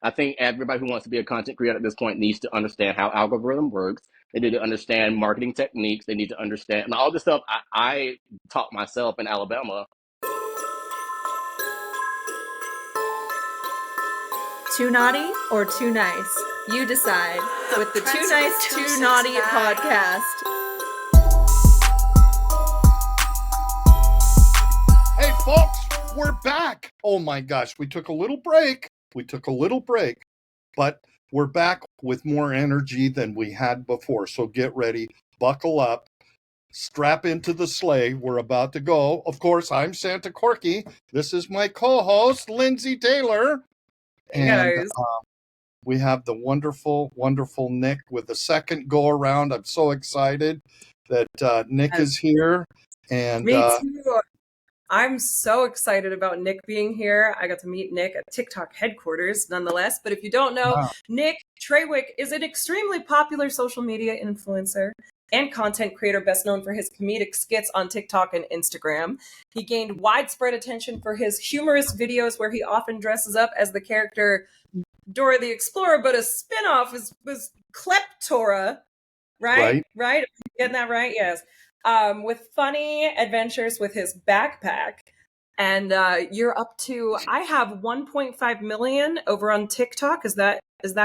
I think everybody who wants to be a content creator at this point needs to understand how algorithm works. They need to understand marketing techniques. They need to understand and all this stuff. I taught myself in Alabama. Too naughty or too nice? You decide with the Too Nice, Too Naughty podcast. Hey, folks, we're back. Oh my gosh, we took a little break. But we're back with more energy than we had before. So get ready, buckle up, strap into the sleigh. We're about to go. Of course, I'm Santa Corky. This is my co-host, Lindsay Taylor. Hey, and guys. We have the wonderful, wonderful Nick with the second go around. I'm so excited that Nick is here. And Me too. I'm so excited about Nick being here. I got to meet Nick at TikTok headquarters, nonetheless. But if you don't know, Wow. Nick Trawick is an extremely popular social media influencer and content creator, best known for his comedic skits on TikTok and Instagram. He gained widespread attention for his humorous videos where he often dresses up as the character Dora the Explorer, but a spinoff was Kleptora, right? Right? Getting that right? Yes. With funny adventures with his backpack. And you're up to, I have 1.5 million over on TikTok. Is that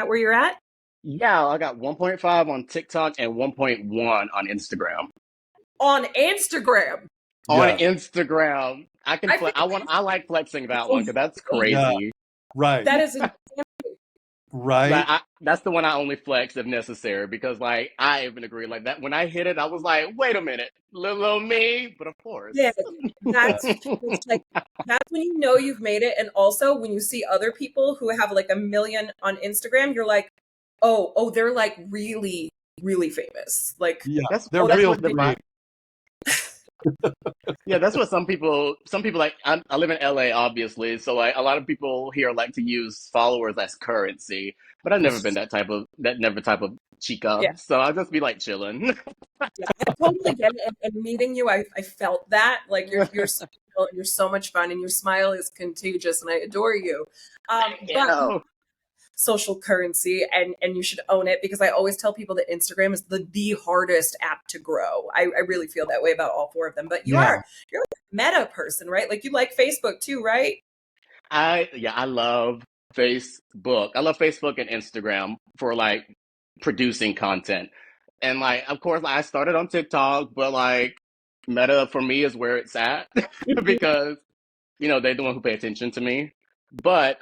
where you're at? Yeah, I got 1.5 on TikTok and 1.1 on Instagram. On Instagram. On Yeah. Instagram, I like flexing that one because that's crazy. Yeah. Right. That is right. Like, that's the one I only flex if necessary because, like, I even agree. Like that when I hit it, I was like, "Wait a minute, little me," but of course, yeah. It's like that's when you know you've made it. And also when you see other people who have like 1 million on Instagram, you're like, oh, they're like really, really famous. Like Yeah, that's they're that's real what the great. yeah, that's what some people like. I live in LA, obviously, so like a lot of people here like to use followers as currency. But I've never been that type of chica, Yeah. so I'll just be like chilling. Yeah, I totally get it. And meeting you, I felt that. Like you're so much fun, and your smile is contagious, and I adore you. But social currency, and you should own it because I always tell people that Instagram is the hardest app to grow. I really feel that way about all four of them. But you're like a meta person, right? Like you like Facebook too, right? I love Facebook. I love Facebook and Instagram for like producing content. And like of course I started on TikTok, but like Meta for me is where it's at because they're the one who pay attention to me. But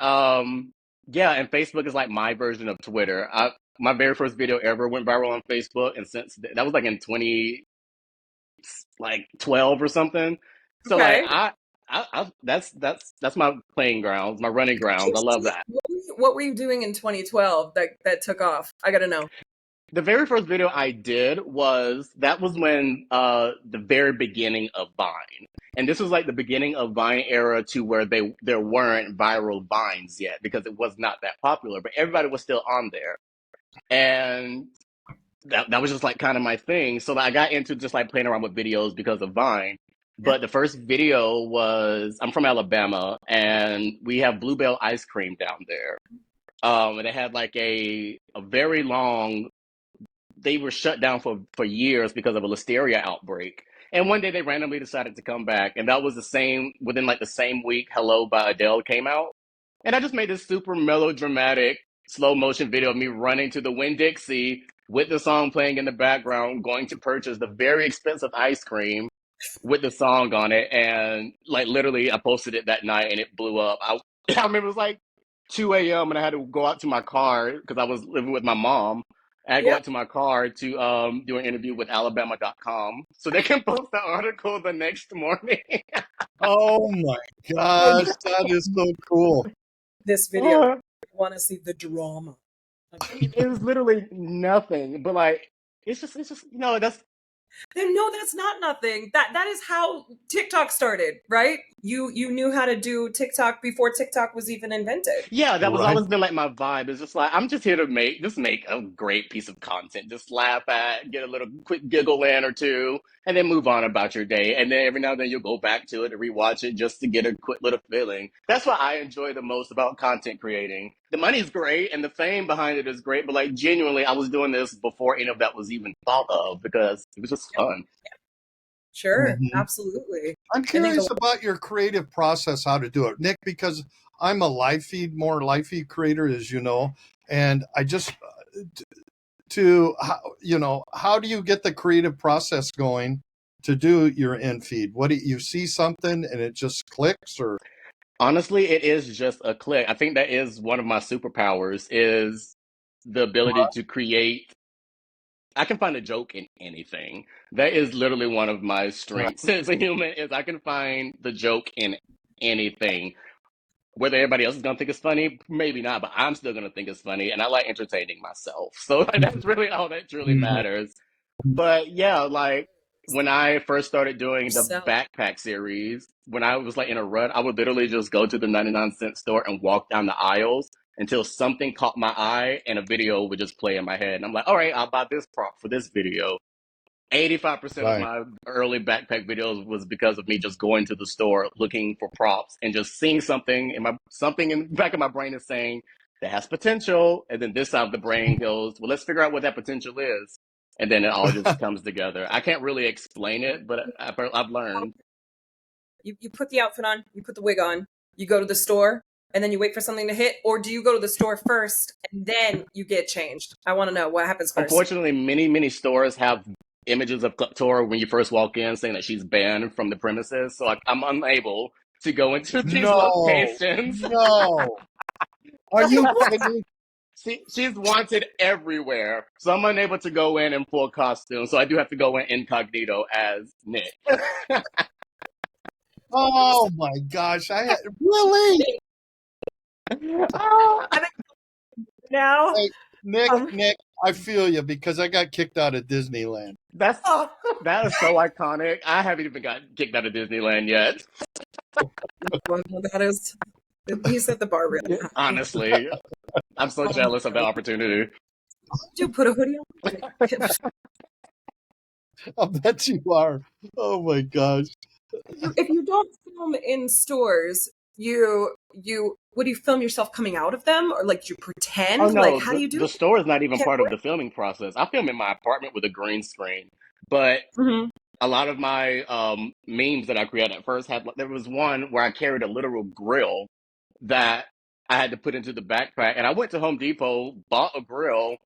yeah, and Facebook is like my version of Twitter. My very first video ever went viral on Facebook, and since that was like in 2012 or something. So like Okay. that's my playing grounds, my running grounds. I love that. What were you doing in 2012 that took off? I gotta know. The very first video I did was when the very beginning of Vine. And this was like the beginning of Vine era to where there weren't viral Vines yet because it was not that popular, but everybody was still on there. And that was just like kind of my thing. So I got into just like playing around with videos because of Vine. But the first video was I'm from Alabama and we have Bluebell ice cream down there. And it had like a very long they were shut down for years because of a listeria outbreak. And one day they randomly decided to come back. And that was within like the same week, Hello by Adele came out. And I just made this super melodramatic slow motion video of me running to the Winn-Dixie with the song playing in the background, going to purchase the very expensive ice cream with the song on it. And like literally I posted it that night and it blew up. I remember it was like 2 a.m. and I had to go out to my car because I was living with my mom. I go out to my car to do an interview with Alabama.com so they can post the article the next morning. Oh my gosh, that is so cool. This video, I want to see the drama. It was literally nothing, but like it's just that's No, that's not nothing. That is how TikTok started, right? You knew how to do TikTok before TikTok was even invented. Yeah, that was always been like my vibe. It's just like I'm just here to make a great piece of content. Just laugh at, get a little quick giggle in or two, and then move on about your day. And then every now and then you'll go back to it and rewatch it just to get a quick little feeling. That's what I enjoy the most about content creating. the money's great and the fame behind it is great, but like genuinely, I was doing this before any of that was even thought of because it was just fun. Sure, Mhm. absolutely. I'm I think curious about your creative process, how to do it, Nick, because I'm a more live feed creator, as you know, and I just how do you get the creative process going to do your in feed? What do you see something and it just clicks, or Honestly, it is just a click. I think that is one of my superpowers is the ability to create. I can find a joke in anything. That is literally one of my strengths as a human is I can find the joke in anything. Whether everybody else is gonna think it's funny, maybe not, but I'm still gonna think it's funny, and I like entertaining myself. So like, that's really all that truly Mhm. matters. But yeah, like when I first started doing the yourself. backpack series, when I was like in a rut, I would literally just go to the 99-cent store and walk down the aisles until something caught my eye and a video would just play in my head. And I'm like, all right, I'll buy this prop for this video. 85% of Right. my early backpack videos was because of me just going to the store looking for props and just seeing something in the back of my brain is saying that has potential, and then this side of the brain goes, well, let's figure out what that potential is, and then it all just comes together. I can't really explain it, but I've learned. You put the outfit on, you put the wig on, you go to the store, and then you wait for something to hit, or do you go to the store first and then you get changed? I want to know what happens first. Unfortunately, many stores have images of Kleptora when you first walk in saying that she's banned from the premises, so I'm unable to go into these No, locations. no. Are you kidding? She's wanted everywhere. So I'm unable to go in full costume. So I do have to go in incognito as Nick. Oh my gosh! Really? I think now, Hey, Nick, um, Nick, I feel you because I got kicked out of Disneyland. That's oh, that is so iconic. I haven't even got kicked out of Disneyland yet. well, that is, he set the bar really high. Honestly, I'm so jealous of the opportunity. Do put a hoodie on? I bet you are. Oh my gosh! If you don't film in stores, you would you film yourself coming out of them, or like you Oh pretend? Like no, how do you do the it? store is not even Can't part of work. the filming process. I film in my apartment with a green screen, but Mhm. a lot of my memes that I created at first had there was one where I carried a literal grill that I had to put into the backpack, and I went to Home Depot, bought a grill,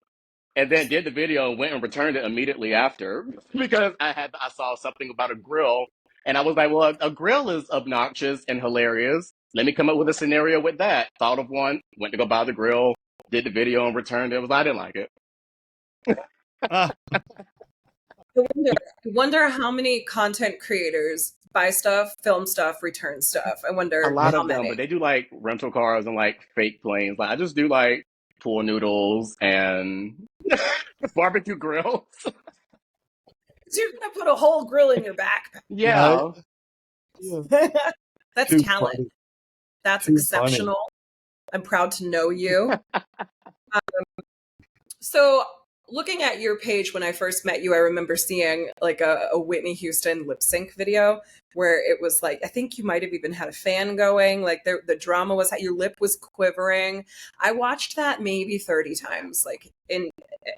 and then did the video and went and returned it immediately after because I saw something about a grill, and I was like, well, a grill is obnoxious and hilarious. Let me come up with a scenario with that. Thought of one, went to go buy the grill, did the video and returned it. I didn't like it. Ah, I wonder how many content creators buy stuff, film stuff, return stuff. I A wonder lot how of them, but many. they do like rental cars and like fake planes. Like I just do like pool noodles and barbecue grills. 'Cause you're gonna put a whole grill in your backpack. right? Yeah. Yeah. That's Too talent. funny. That's Too funny. exceptional. I'm proud to know you. So, looking at your page when I first met you, I remember seeing like a Whitney Houston lip sync video where it was like, I think you might have even had a fan going. Like the drama was that your lip was quivering. I watched that maybe 30 times, like in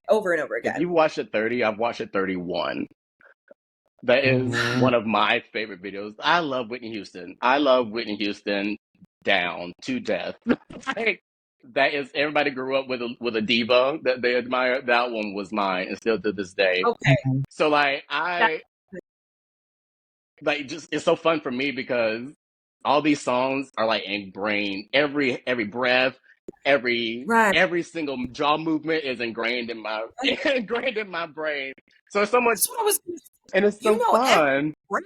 over and over If again. you've watched it 30, I've watched it 31. That is Mhm. one of my favorite videos. I love Whitney Houston. I love Whitney Houston down to death. Like, that is everybody grew up with a diva that they admire. That one was mine, and still to this day. Okay. So like That, I like just it's so fun for me because all these songs are like ingrained. Every breath, right. every single jaw movement is ingrained in my ingrained in my brain. So it's so much, That's what I was gonna say. and it's You so know every fun. breath,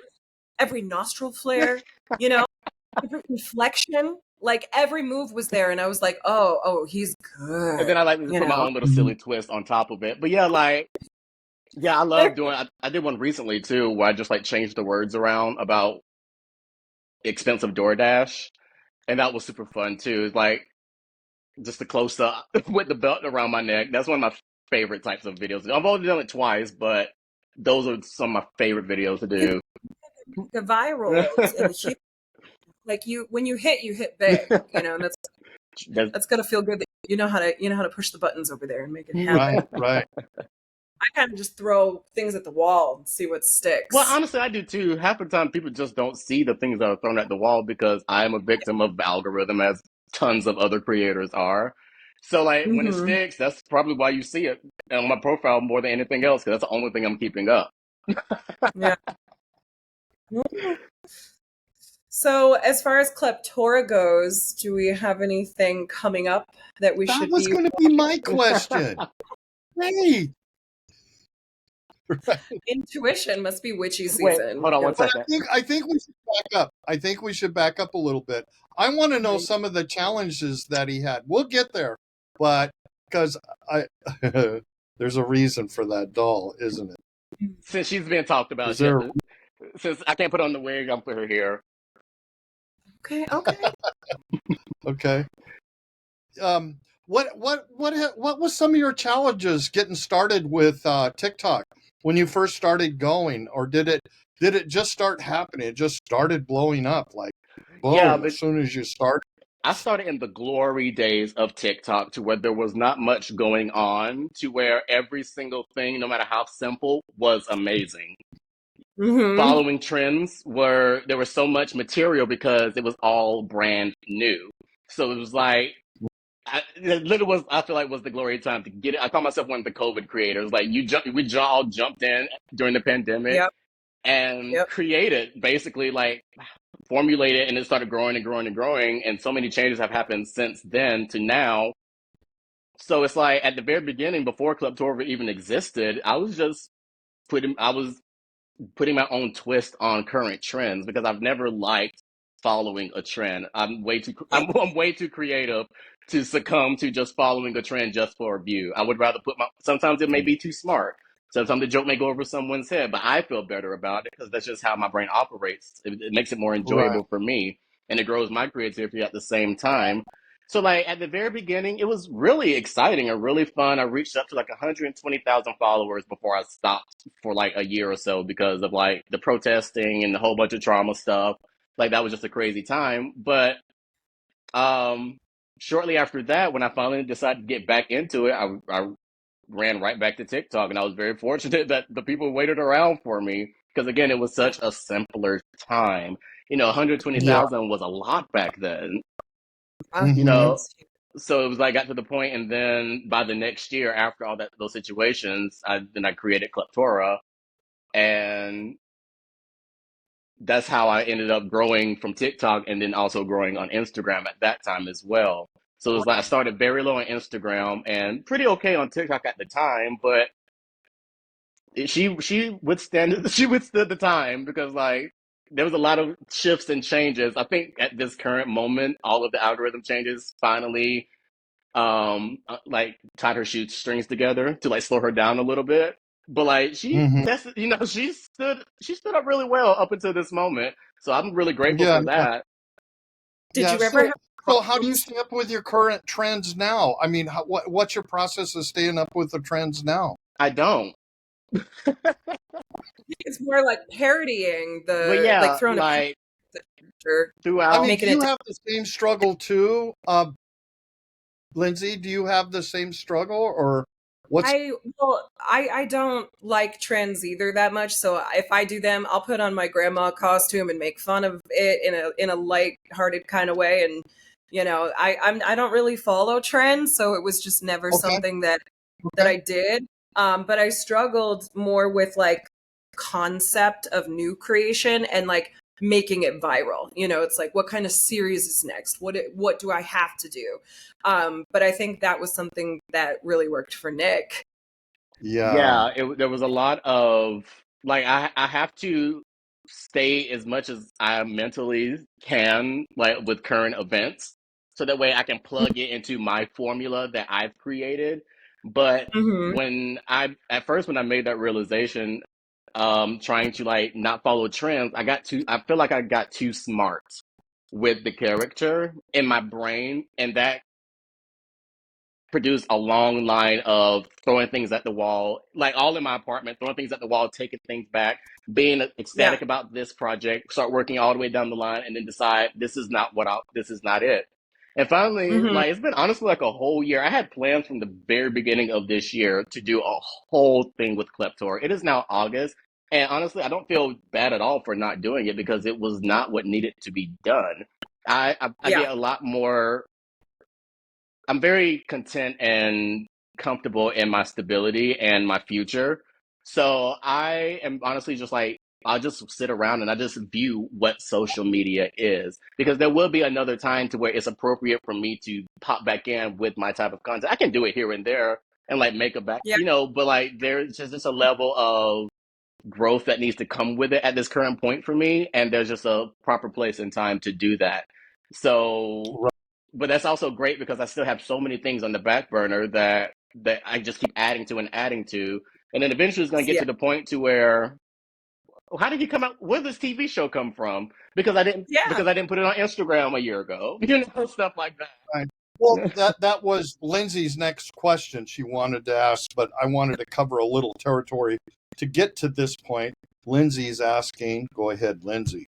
every nostril flare, you know, every inflection, like every move was there. And I was like, oh, he's And good, then I like to you put my know. own little silly twist on top of it. But yeah, like yeah, I love doing. I did one recently too, where I just like changed the words around about expensive DoorDash, and that was super fun too. It's like just the close up with the belt around my neck. That's one of my favorite types of videos. I've only done it twice, but those are some of my favorite videos to It's do. like a viral. It's in huge. Like when you hit big, you know, and That's that's gonna feel good that you know how to push the buttons over there and make it happen. Right. I kind of just throw things at the wall and see what sticks. Well, honestly, I do too. Half the time, people just don't see the things that are thrown at the wall because I am a victim of the algorithm, as tons of other creators are. So, like, when it Mm-hmm. sticks, that's probably why you see it on my profile more than anything else, because that's the only thing I'm keeping up. Yeah. So, as far as Kleptora goes, do we have anything coming up that we That should was be? going to be my question. Hey, Intuition must be witchy Wait, season. hold on one but second. I think we should back up. I think we should back up a little bit. I want to know some of the challenges that he had. We'll get there, but because I there's a reason for that doll, isn't it? Since she's been talked about, Is there? since I can't put on the wig, I'm put her here. Okay. Okay. What was some of your challenges getting started with TikTok when you first started going, or did it just start happening? It just started blowing up like Yeah, boom but as soon as you start. I started in the glory days of TikTok to where there was not much going on, to where every single thing, no matter how simple, was amazing. Mm-hmm. Following trends were there was so much material because it was all brand new. So it was like it literally was. I feel like was the glory time to get it. I call myself one of the COVID creators. Like all jumped in during the pandemic Yep. and Yep. created basically like formulated, and it started growing and growing and growing. And so many changes have happened since then to now. So it's like at the very beginning, before Club Tour even existed, I was putting my own twist on current trends because I've never liked following a trend. I'm way too creative to succumb to just following a trend just for a view. I would rather put my sometimes it may be too smart. Sometimes the joke may go over someone's head, but I feel better about it because that's just how my brain operates. It makes it more Right. enjoyable for me and it grows my creativity at the same time. So like at the very beginning, it was really exciting and really fun. I reached up to like 120,000 followers before I stopped for like a year or so because of like the protesting and the whole bunch of trauma stuff. Like that was just a crazy time. But um, shortly after that, when I finally decided to get back into it, I ran right back to TikTok, and I was very fortunate that the people waited around for me because again, it was such a simpler time. You know, Yeah. 120,000 was a lot back then. You Mm-hmm. know, so it was like got to the point, and then by the next year, after all that those situations, I created Kleptora, and that's how I ended up growing from TikTok, and then also growing on Instagram at that time as well. So it was like I started very low on Instagram and pretty okay on TikTok at the time, but she withstood the time because like there was a lot of shifts and changes. I think at this current moment, all of the algorithm changes finally like tied her shoestrings together to like slow her down a little bit. But like she Mm-hmm. tested, she stood up really well up until this moment. So I'm really grateful Yeah. for that. Did Yeah. you ever have So how do you problems? stay up with your current trends now? I mean, what's your process of staying up with the trends now? I don't. It's more like parodying But the like yeah, throwing a like picture, I mean, throughout do making it. you have the same struggle too? Lindsay, do you have the same struggle or what's I don't like trends either that much. So if I do them, I'll put on my grandma costume and make fun of it in a light-hearted kind of way. And I don't really follow trends, so it was just never okay? something that Okay. I did. But I struggled more with like concept of new creation and like making it viral. It's like what kind of series is next? What do I have to do? But I think that was something that really worked for Nick. Yeah. yeah, there was a lot of like I have to stay as much as I mentally can like with current events so that way I can plug it into my formula that I've created. But Mm-hmm. when I made that realization, trying to like not follow trends, I feel like I got too smart with the character in my brain, and that produce a long line of throwing things at the wall, like all in my apartment, throwing things at the wall, taking things back, being Yeah. ecstatic about this project, start working all the way down the line, and then decide this is not it. And finally, Hmm. like it's been honestly like a whole year. I had plans from the very beginning of this year to do a whole thing with Kleptor. It is now August, and honestly, I don't feel bad at all for not doing it because it was not what needed to be done. I Yeah. get a lot more. I'm very content and comfortable in my stability and my future. So I am honestly just like, I'll just sit around and I just view what social media is because there will be another time to where it's appropriate for me to pop back in with my type of content. I can do it here and there and like make a back, Yeah. but like there's just a level of growth that needs to come with it at this current point for me. And there's just a proper place and time to do that. So Right. but that's also great because I still have so many things on the back burner that I just keep adding to and adding to, and then eventually it's going to get Yeah. to the point to where, oh, how did you come out? Where did this TV show come from? Yeah. Because I didn't put it on Instagram a year ago, stuff like Right. Well, that. that was Lindsay's next question she wanted to ask, but I wanted to cover a little territory to get to this point. Lindsay's asking, go ahead, Lindsay.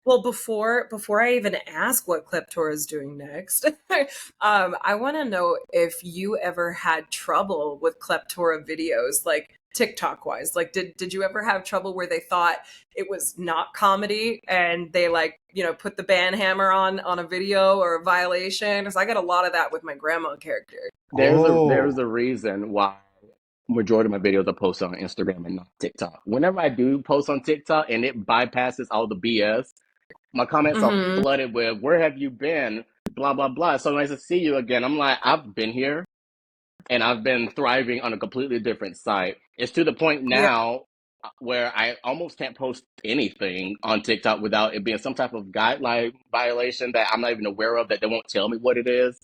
Well, before I even ask what Kleptor is doing next, I want to know if you ever had trouble with Kleptora videos, like TikTok wise. Like, did you ever have trouble where they thought it was not comedy and they like put the ban hammer on a video or a violation? Because I got a lot of that with my grandma character. There's Oh, a reason why majority of my videos are posted on Instagram and not TikTok. Whenever I do post on TikTok and it bypasses all the BS, my comments are Hmm. flooded with "Where have you been?" Blah blah blah. So nice to see you again. I'm like, I've been here and I've been thriving on a completely different site. It's to the point Yeah. now where I almost can't post anything on TikTok without it being some type of guideline violation that I'm not even aware of that they won't tell me what it is.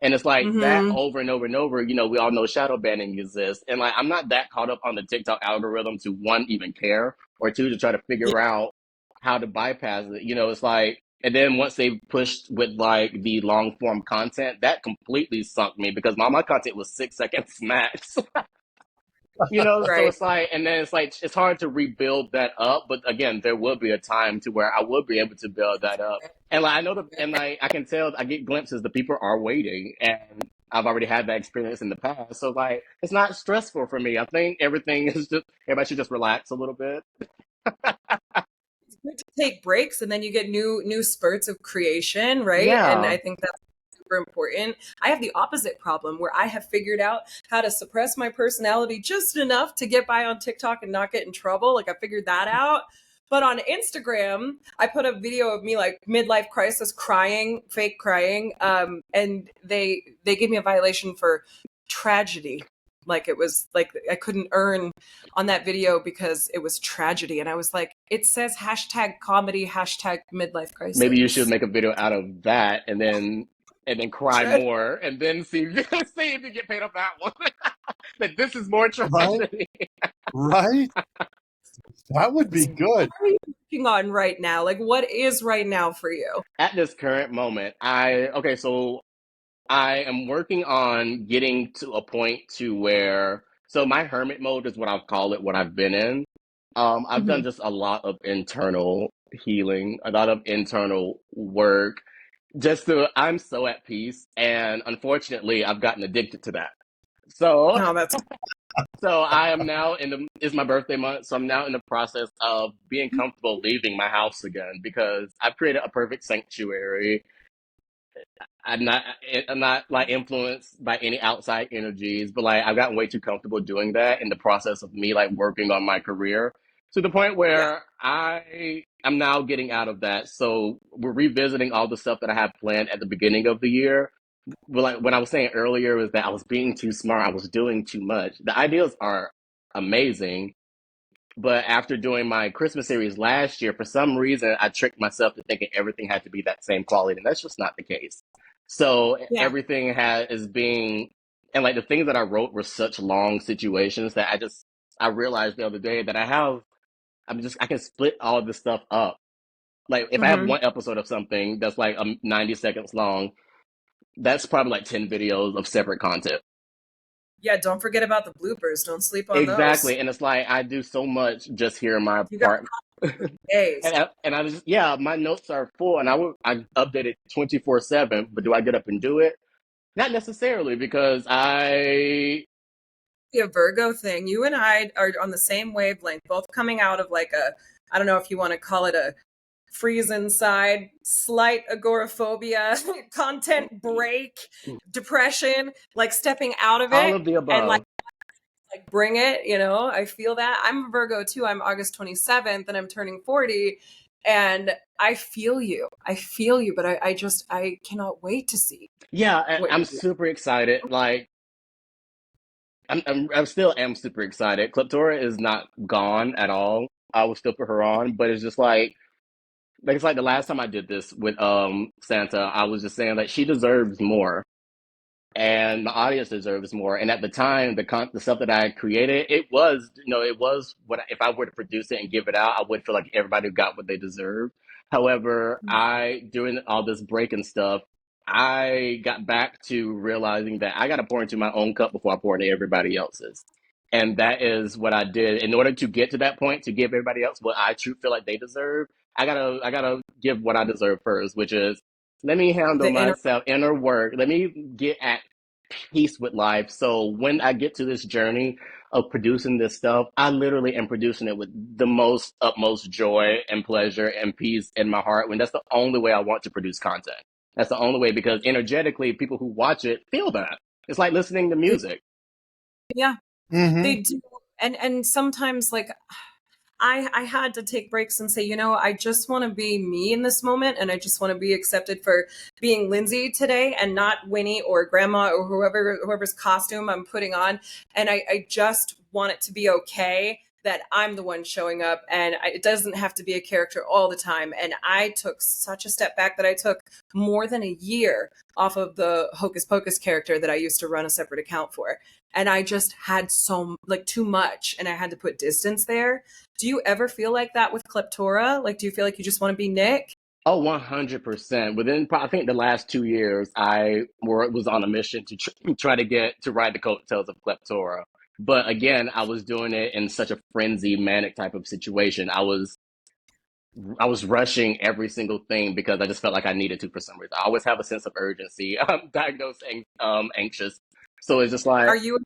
And it's like that Hmm. over and over and over. We all know shadow banning exists. And like, I'm not that caught up on the TikTok algorithm to one, even care, or two, to try to Yeah. figure out how to bypass it. It's like, and then once they pushed with like the long form content, that completely sunk me because my content was 6 seconds max. So Right. it's like, and then it's like, it's hard to rebuild that up. But again, there will be a time to where I will be able to build that up. And like, I know and like, I can tell, I get glimpses, the people are waiting. And I've already had that experience in the past. So like, it's not stressful for me. I think everything is just, everybody should just relax a little bit. Good to take breaks and then you get new spurts of creation, right? And I Yeah. think that's super important. I have the opposite problem where I have figured out how to suppress my personality just enough to get by on TikTok and not get in trouble. Like I figured that out. But on Instagram, I put a video of me like midlife crisis crying, fake crying, and they gave me a violation for tragedy. Like it was like I couldn't earn on that video because it was tragedy. And I was like, it says hashtag comedy, hashtag midlife Maybe you should crisis. make a video out of that and then cry more and then see, see if you get paid off that one. That this is more right, tragedy. right. That would be So what good. are you working on right now? Like, what is right now for you? At this current moment, so I am working on getting to a point to where, so my hermit mode is what I'll call it, what I've been in. I've done Hmm. just a lot of internal healing, a lot of internal work. I'm so at peace, and unfortunately, I've gotten addicted to that. So, Oh, that's so I am now it's my birthday month, so I'm now in the process of being comfortable leaving my house again because I've created a perfect sanctuary. I'm not I'm not like influenced by any outside energies, but like I've gotten way too comfortable doing that in the process of me like working on my career to the point yeah. where I'm now getting out of that. So we're revisiting all the stuff that I had planned at the beginning of the year. But like what I was saying earlier was that I was being too smart. I was doing too much. The ideas are amazing, but after doing my Christmas series last year, for some reason, I tricked myself to thinking everything had to be that same quality, and that's just not the case. So Yeah. everything is being, and like the things that I wrote were such long situations that I realized the other day that I can split all this stuff up. Like if I have Hmm. one episode of something that's like 90 seconds long, that's probably like 10 videos of separate content. Yeah, don't forget about the bloopers. Don't sleep on those. Exactly. And it's like I do so much just here in my You got apartment. days. And I just, yeah, my notes are full, and I update it 24/7. But do I get up and do it? Not necessarily, because A Virgo thing. You and I are on the same wavelength, both coming out of like a, I don't know if you want to call it a freeze inside, slight agoraphobia, content break, depression, like stepping out of all it of the and above. like bring it, you know. I feel that. I'm a Virgo too. I'm August 27th and I'm turning 40. And I feel you. I feel you, but I cannot wait to see Yeah, what I'm you're doing. super excited. Like I still am super excited. Kleptora is not gone at all. I will still put her on, but it's just like it's like the last time I did this with Santa, I was just saying that she deserves more, and the audience deserves more. And at the time, the stuff that I created, it was, it was what, if I were to produce it and give it out, I would feel like everybody got what they deserved. However, during all this break and stuff, I got back to realizing that I got to pour into my own cup before I pour into everybody else's. And that is what I did. In order to get to that point, to give everybody else what I truly feel like they deserve, I gotta give what I deserve first, which is, let me handle The inner myself, inner work. Let me get at peace with life. So when I get to this journey of producing this stuff, I literally am producing it with the most utmost joy and pleasure and peace in my heart. When that's the only way I want to produce content. That's the only way, because energetically, people who watch it feel that. It's like listening to music. yeah, Mm-hmm. they do. And sometimes like I had to take breaks and say, you know, I just want to be me in this moment, and I just want to be accepted for being Lindsay today and not Winnie or Grandma or whoever's costume I'm putting on. And I just want it to be okay that I'm the one showing up, and it doesn't have to be a character all the time. And I took such a step back that I took more than a year off of the Hocus Pocus character that I used to run a separate account for. And I just had too much, and I had to put distance there. Do you ever feel like that with Kleptora? Like, do you feel like you just want to be Nick? Oh, 100%. I think the last 2 years, was on a mission to try to get to ride the coattails of Kleptora. But again, I was doing it in such a frenzy, manic type of situation. I was rushing every single thing because I just felt like I needed to for some reason. I always have a sense of urgency. I'm diagnosed anxious, so it's just like, Are you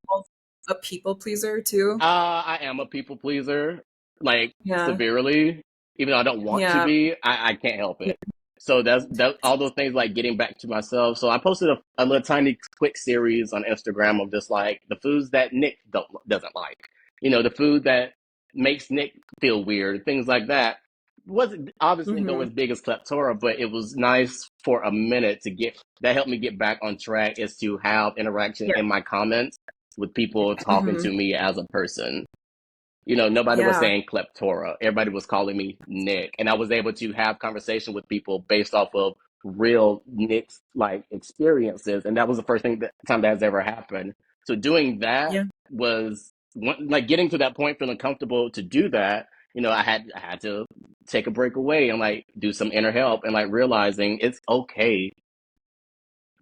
a people pleaser too? I am a people pleaser, like Yeah. severely. Even though I don't want to Yeah. be, I can't help it. So that's all those things, like getting back to myself. So I posted a little tiny quick series on Instagram of just like the foods that Nick doesn't like. The food that makes Nick feel weird, things like that. Wasn't obviously go Mm-hmm. as big as Kleptora, but it was nice for a minute to get that helped me get back on track, is to have interaction Yeah. in my comments with people talking Mm-hmm. to me as a person. Nobody was Yeah. saying Kleptora. Everybody was calling me Nick. And I was able to have conversation with people based off of real Nick's like experiences. And that was the first time that has ever happened. So doing that Yeah. was like getting to that point, feeling comfortable to do that. I had to take a break away and like do some inner help, and like realizing it's okay.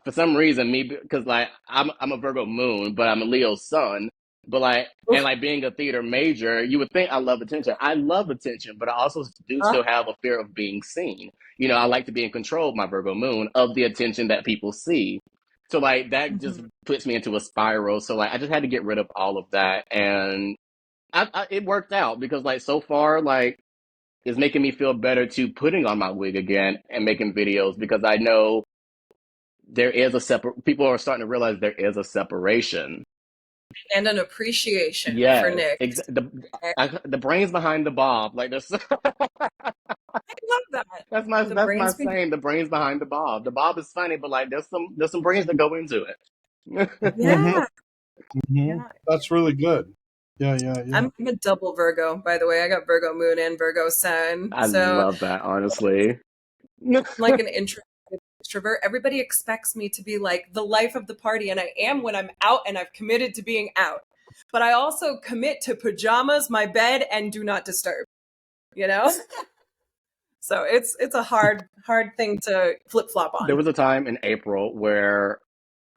For some reason, me, because like I'm a Virgo moon, but I'm a Leo sun. But like, and Oof. like being a theater major, you would think I love attention. I love attention, but I also do Huh? still have a fear of being seen. I like to be in control of my Virgo moon, of the attention that people see. So like that just Mhm. puts me into a spiral. So like I just had to get rid of all of that, and it worked out, because like so far, like it's making me feel better to putting on my wig again and making videos, because I know there is a separate, people are starting to realize there is a separation. And an appreciation for Yes, Nick. the brains behind the bob, like this. I love that. That's my The that's my brains be saying. The brains behind the bob. The bob is funny, but like there's some brains that go into it. Mm-hmm. yeah. Mm-hmm. Yeah. That's really good. Yeah, yeah, yeah. I'm a double Virgo, by the way. I got Virgo moon and Virgo sun. I So love that, honestly. like an extrovert. Everybody expects me to be like the life of the party, and I am when I'm out, and I've committed to being out. But I also commit to pajamas, my bed, and do not disturb. You know? So it's a hard thing to flip flop There on. was a time in April where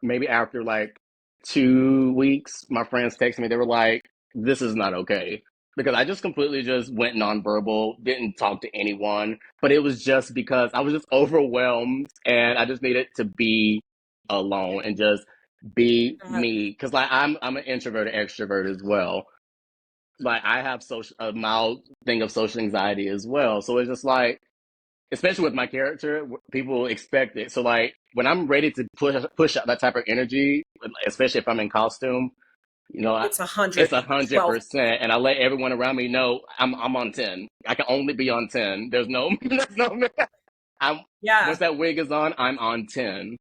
maybe after like 2 weeks, my friends texted me. They were like, "This is not okay," because I just completely just went nonverbal, didn't talk to anyone. But it was just because I was just overwhelmed, and I just needed to be alone and just be me. Because like I'm an introverted extrovert as well. Like I have social a mild thing of social anxiety as well. So it's just like, especially with my character, people expect it. So like when I'm ready to push out that type of energy, especially if I'm in costume, you know, It's it's 112. 100%, and I let everyone around me know I'm on 10. I can only be on 10. There's no there's no I'm Yeah. once that wig is on, I'm on 10.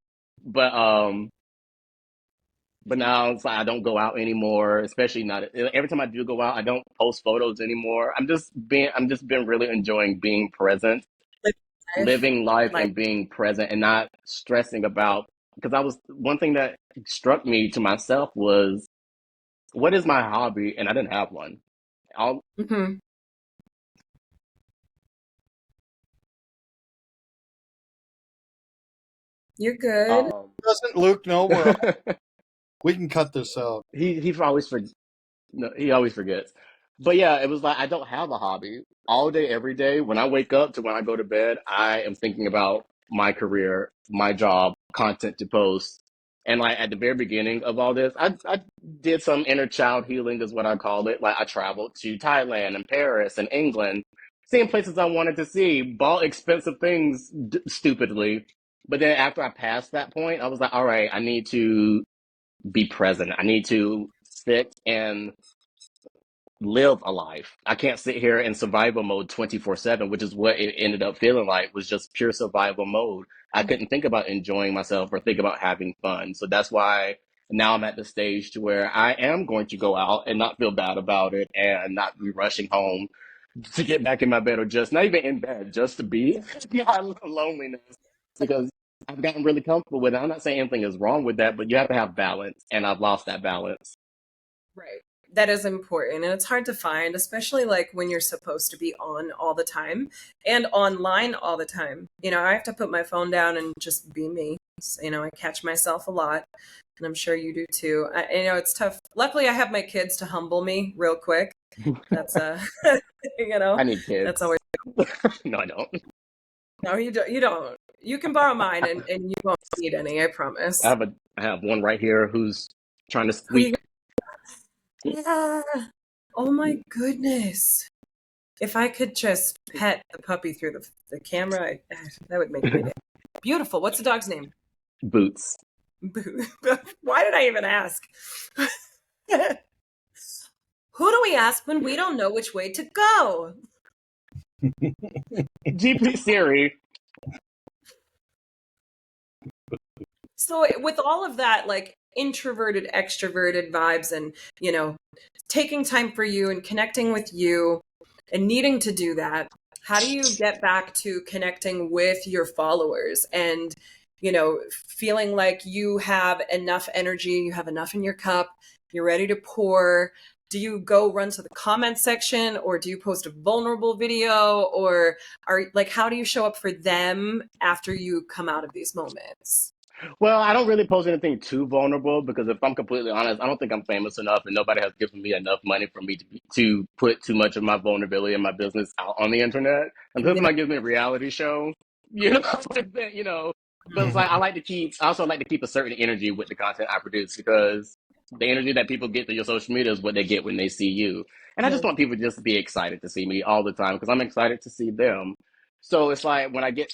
But now it's like I don't go out anymore, especially not every time I do go out, I don't post photos anymore. I'm just been really enjoying being present, Life, living life like, and being present and not stressing about, because I was one thing that struck me to myself was, what is my hobby? And I didn't have one. All mhm. You're good. Doesn't Luke know we can cut this out? he always no, he always forgets. But yeah, it was like I don't have a hobby. All day, every day, when I wake up to when I go to bed, I am thinking about my career, my job, content to post. And like at the very beginning of all this, I did some inner child healing, is what I call it. Like I traveled to Thailand and Paris and England, seeing places I wanted to see, bought expensive things stupidly. But then after I passed that point, I was like, all right, I need to be present. I need to sit and live a life. I can't sit here in survival mode 24/7, which is what it ended up feeling like, was just pure survival mode. I couldn't think about enjoying myself or think about having fun. So that's why now I'm at the stage to where I am going to go out and not feel bad about it and not be rushing home to get back in my bed, or just not even in bed, just to be my loneliness, because I've gotten really comfortable with it. I'm not saying anything is wrong with that, but you have to have balance, and I've lost that balance. Right. That is important. And it's hard to find, especially like when you're supposed to be on all the time and online all the time. I have to put my phone down and just be me. I catch myself a lot, and I'm sure you do too. It's tough. Luckily, I have my kids to humble me real quick. That's I need that's kids. always. No, I don't. No, you don't. You don't. You can borrow mine, and you won't need any. I promise. I have one right here who's trying to Who you? squeak. Yeah. Oh my goodness. If I could just pet the puppy through the camera, that would make my day. Beautiful. What's the dog's name? Boots. Why did I even ask? Who do we ask when we don't know which way to go? GP Siri. So with all of that, like introverted, extroverted vibes, and taking time for you and connecting with you and needing to do that, how do you get back to connecting with your followers and feeling like you have enough energy, you have enough in your cup, you're ready to pour? Do you go run to the comment section, or do you post a vulnerable video, or how do you show up for them after you come out of these moments? Well, I don't really post anything too vulnerable, because if I'm completely honest, I don't think I'm famous enough, and nobody has given me enough money for me to put too much of my vulnerability and my business out on the internet. Until Yeah. somebody gives me a reality show, you know, you know. But it's Mhm. like I also like to keep a certain energy with the content I produce, because the energy that people get through your social media is what they get when they see you. And I Yeah. just want people just to be excited to see me all the time, because I'm excited to see them. So it's like when I get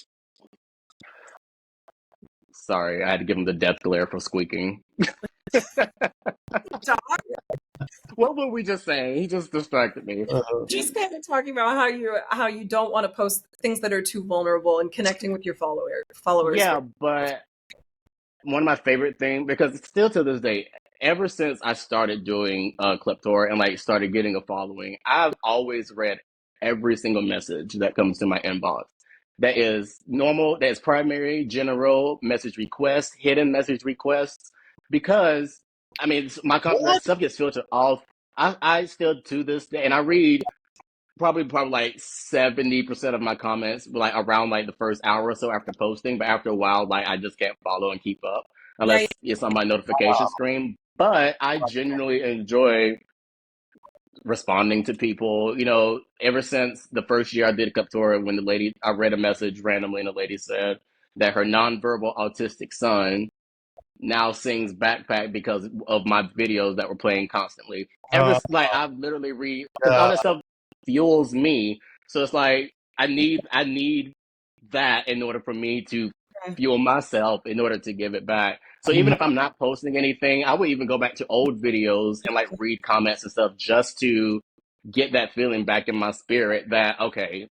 sorry, I had to give him the death glare for squeaking. Dog. What were we just saying? He just distracted me. Uh, Just kind of talking about how you don't want to post things that are too vulnerable and connecting with your followers. Yeah, but one of my favorite things, because still to this day, ever since I started doing Clip Tour and like started getting a following, I've always read every single message that comes to my inbox. That is normal, that is primary, general, message requests, hidden message requests, because I mean, what? stuff gets filtered off. I still to this day, and I read probably like 70% of my comments like around like the first hour or so after posting, but after a while, like I just can't follow and keep up Yeah, unless it's on my notification screen. But I genuinely enjoy responding to people. Ever since the first year I did a cup tour, when I read a message randomly, and the lady said that her nonverbal autistic son now sings backpack because of my videos that were playing constantly. Uh, I've literally read, because all yeah, that stuff fuels me. So it's like I need that in order for me to fuel myself in order to give it back. So even mhm, if I'm not posting anything, I would even go back to old videos and like read comments and stuff just to get that feeling back in my spirit that okay, yeah,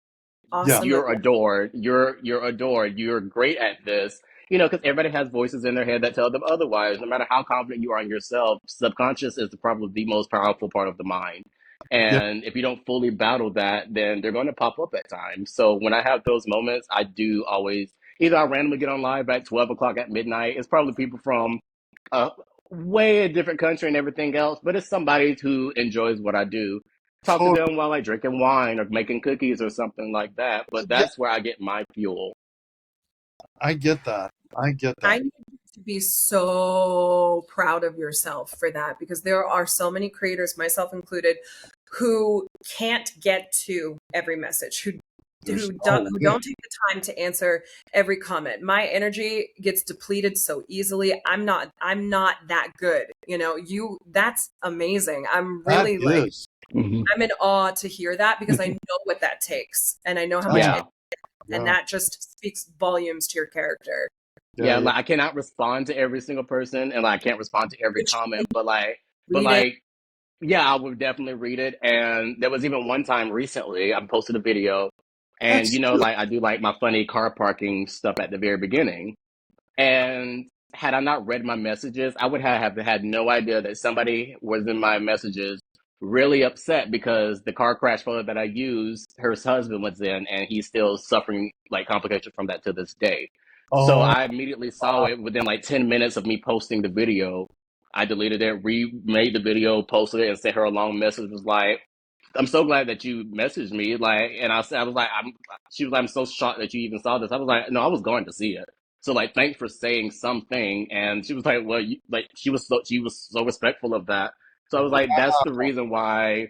Awesome. you're adored. You're adored. You're great at this. Because everybody has voices in their head that tell them otherwise. No matter how confident you are in yourself, subconscious is probably the most powerful part of the mind. yeah. And if you don't fully battle that, then they're going to pop up at times. So when I have those moments, I do always either I randomly get on live at 12 o'clock at midnight. It's probably people from a way a different country and everything else, but it's somebody who enjoys what I do. Talk to Totally. them while like drinking wine or making cookies or something like that. I But get, that's where I get my fuel. I get that. I get I that. need you to be so proud of yourself for that, because there are so many creators, myself included, who can't get to every message, who There's don't no who way. don't take the time to answer every comment. My energy gets depleted so easily. I'm not that good. That's amazing. I'm That really like is. Hmm. I'm in awe to hear that, because I know what that takes, and I know how much Yeah, Yeah. and yeah, that just speaks volumes to your character. yeah, Yeah. yeah. Like I cannot respond to every single person and like I can't respond to every Which comment, but read it. like, yeah, I would definitely read it. And there was even one time recently, I posted a video and, That's like I do like my funny car parking stuff at the very beginning. And had I not read my messages, I would have had no idea that somebody was in my messages really upset because the car crash photo that I used, her husband was in, and he's still suffering like complications from that to this day. So oh, I immediately saw it within like 10 minutes of me posting the video. I deleted it, remade the video, posted it, and sent her a long message. Was like, I'm so glad that you messaged me. Like, and I was like, she was like, I'm so shocked that you even saw this. I was like, no, I was going to see it. So like, thanks for saying something. And she was like, well, like, she was so respectful of that. So I was like, that's the reason why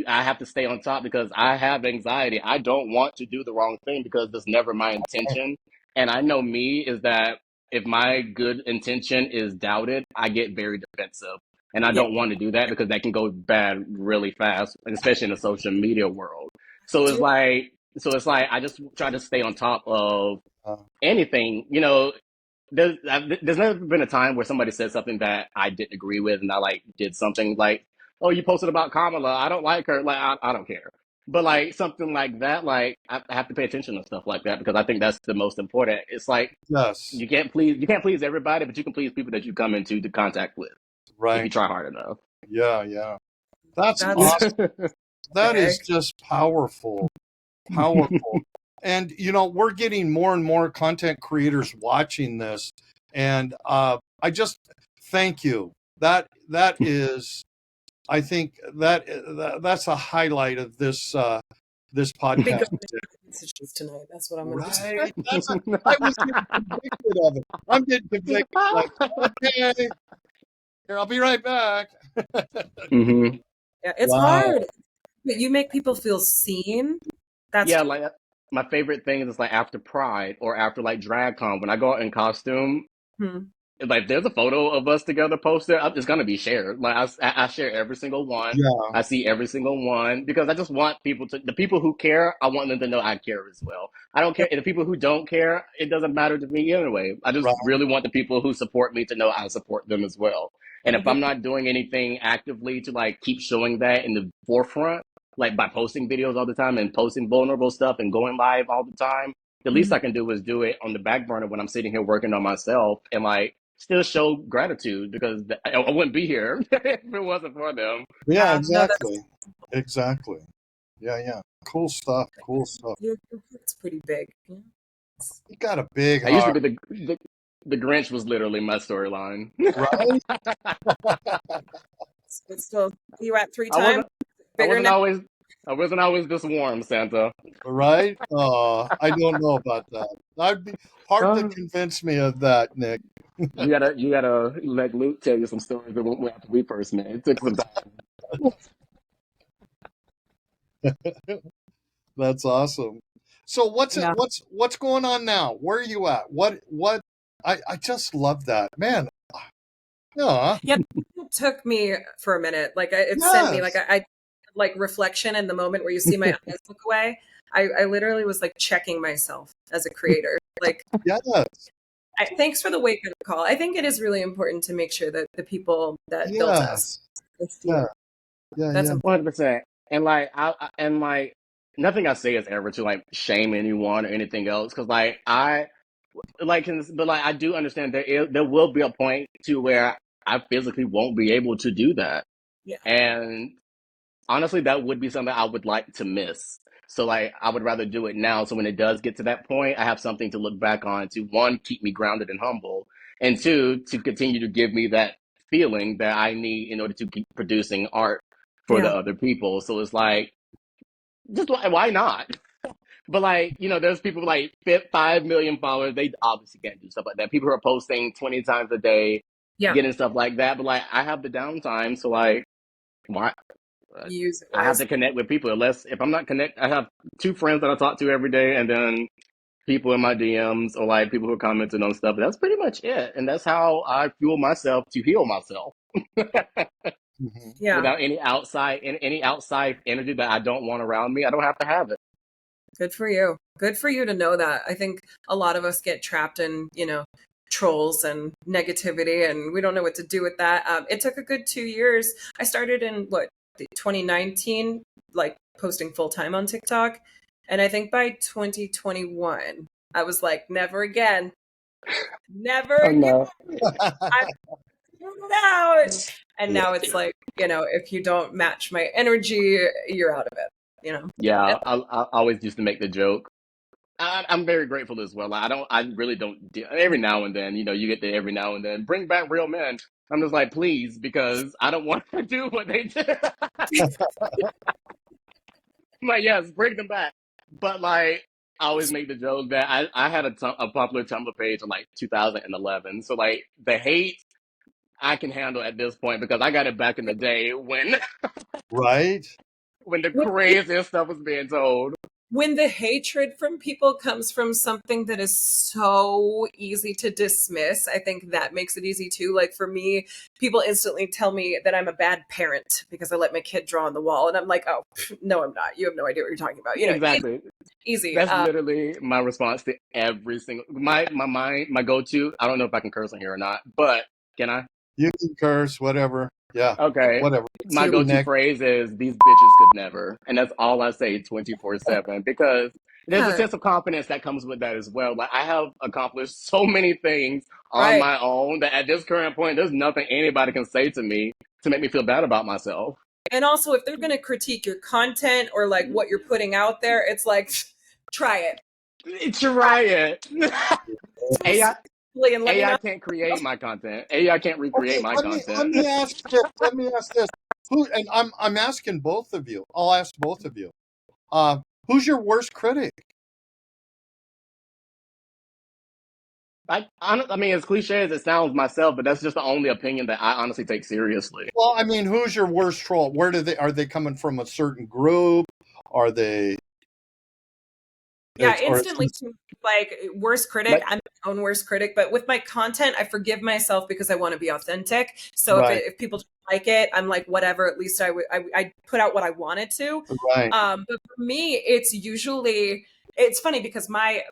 I have to stay on top because I have anxiety. I don't want to do the wrong thing because that's never my intention. And I know me is that if my good intention is doubted, I get very defensive. And I Yeah. don't want to do that because that can go bad really fast, especially in the social media world. So it's Do like, I just try to stay on top of uh, anything. There's never been a time where somebody said something that I didn't agree with, and I like did something like, "Oh, you posted about Kamala. I don't like her. Like, I don't care." But like something like that, like I have to pay attention to stuff like that because I think that's the most important. It's like yes, you can't please everybody, but you can please people that you come into the contact with if you right. try hard enough. Yeah, yeah. That's that's awesome. That is big. just powerful, powerful. And we're getting more and more content creators watching this, and I just thank you. That is, I think that's a highlight of this Big podcast. messages tonight. That's what I'm gonna do. Right? I was getting convicted of it. I'm getting convicted. Like, okay, here, I'll be right back. Hmm. Yeah, it's Wow. hard, but you make people feel seen. That's Yeah, like my favorite thing is like after Pride or after like DragCon when I go out in costume. hmm. Like if there's a photo of us together posted, it's gonna be shared. Like I share every single one. Yeah. I see every single one because I just want the people who care, I want them to know I care as well. I don't care, and the people who don't care, it doesn't matter to me anyway. I just Right. really want the people who support me to know I support them as well. And if Mhm. I'm not doing anything actively to like keep showing that in the forefront, like by posting videos all the time and posting vulnerable stuff and going live all the time, the least Mhm. I can do is do it on the back burner when I'm sitting here working on myself and like still show gratitude because I wouldn't be here if it wasn't for them. Yeah. No, that's Exactly. Exactly. Yeah. Yeah. Cool stuff. Cool stuff. your heart's pretty big. Yeah. You got a big I used to heart, be the Grinch was literally my storyline. right? But still, you at three I times wasn't I bigger wasn't now. always I wasn't always this warm, Santa. Right? I don't know about that. That'd be hard to Uh, convince me of that, Nick. You gotta let Luke tell you some stories of when after we first met. It took some time. That's awesome. So Yeah. what's going on now? Where are you at? What I just love that. Man, yeah. Yeah, it took me for a minute. Like it sent me like Yes. I like reflection in the moment where you see my eyes look away. I literally was like checking myself as a creator. Like Yes. thanks for the wake up call. I think it is really important to make sure that the people that built us Yes. see Yeah. it. Yeah. That's Yeah. important. 100%. And like and like nothing I say is ever to like shame anyone or anything else because like I like but like I do understand there will be a point to where I physically won't be able to do that. Yeah. And honestly, that would be something I would like to miss. So like I would rather do it now. So when it does get to that point, I have something to look back on to one, keep me grounded and humble, and two, to continue to give me that feeling that I need in order to keep producing art for the Yeah. other people. So it's like, just like, why not? But like, there's people with like 5 million followers. They obviously can't do stuff like that. People who are posting 20 times a day, Yeah. getting stuff like that. But like, I have the downtime, so like, why? Use it I have to wisely. connect with people. Unless if I'm not connect, I have two friends that I talk to every day, and then people in my DMs or like people who are commenting on stuff. That's pretty much it, and that's how I fuel myself to heal myself Mhm. Yeah. without any outside energy that I don't want around me. I don't have to have it. Good for you. Good for you to know that. I think a lot of us get trapped in, trolls and negativity, and we don't know what to do with that. It took a good 2 years. I started in 2019, like posting full time on TikTok. And I think by 2021, I was like, never again, never Oh again. no. I'm figuring it out. And now it's like, if you don't match my energy, you're out of it. Yeah, And I always used to make the joke. I'm very grateful as well. I really don't. Every now and then, you get there every now and then. Bring back real men. I'm just like, please, because I don't want to do what they did. I'm like, yes, bring them back. But like, I always make the joke that I had a popular Tumblr page in like 2011. So like, the hate I can handle at this point because I got it back in the day when Right. when the when craziest stuff was being told. when the hatred from people comes from something that is so easy to dismiss, I think that makes it easy too. Like for me, people instantly tell me that I'm a bad parent because I let my kid draw on the wall. And I'm like, oh, no, I'm not. You have no idea what you're talking about. Exactly. Easy. That's literally my response to every single my go to. I don't know if I can curse on here or not, but can I? You can curse, whatever. Yeah. Okay. Whatever. My You. go to Next. phrase is these bitches could never. And that's all I say 24/7 because there's a Yeah, sense of confidence that comes with that as well. Like I have accomplished so many things on right. my own that at this current point, there's nothing anybody can say to me to make me feel bad about myself. And also, if they're going to critique your content or like what you're putting out there, it's like, try it. Try it. AI, Seriously, and let me AI know. can't create my content. AI can't recreate Okay, my let content. me ask this. Let me ask this. Who and I'm asking both of you. I'll ask both of you. Uh, who's your worst critic? I mean, as cliche as it sounds myself, but that's just the only opinion that I honestly take seriously. Well, I mean, who's your worst troll? Where do they are they coming from? A certain group? Are they? Yeah, Or instantly, like worst critic. Like, I'm my own worst critic, but with my content, I forgive myself because I want to be authentic. So right, if people don't like it, I'm like, whatever. At least I put out what I wanted to. right, But for me, it's usually it's funny because my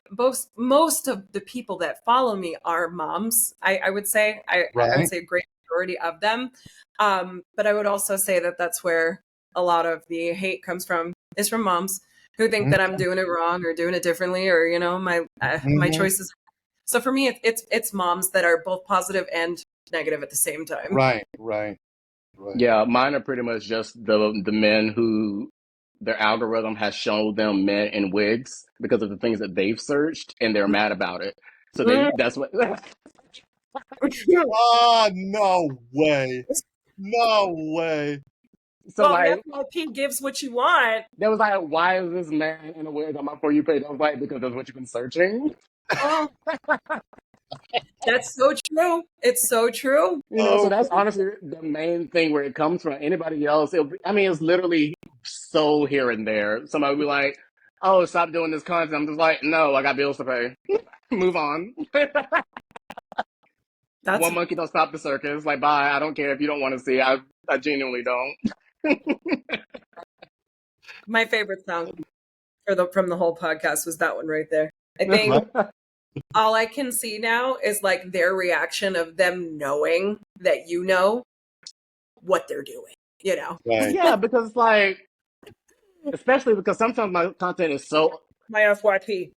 most of the people that follow me are moms. I would say I would right. say a great majority of them. But I would also say that that's where a lot of the hate comes from is from moms who think that I'm doing it wrong or doing it differently or my Mm-hmm. choices. So for me, it's moms that are both positive and negative at the same time. Right, right, right. yeah, mine are pretty much just the men who their algorithm has shown them men in wigs because of the things that they've searched, and they're mad about it. So that's what. Ah, no way. No way. So Well, the like, FYP gives what you want. there was like, why is this man in a wig on my For You page? I was like, because that's what you've been searching. Oh, That's so true. It's so true. So Oh, that's honestly the main thing where it comes from. Anybody else, it's literally so here and there. Somebody will be like, "Oh, stop doing this content." I'm just like, "No, I got bills to pay. Move on." That's One monkey don't stop the circus. Like, bye. I don't care if you don't want to see. I genuinely don't. my favorite song from the whole podcast was that one right there. I think all I can see now is like their reaction of them knowing that you know what they're doing, you know. right. Yeah, because like, especially because sometimes my content is so My FYP.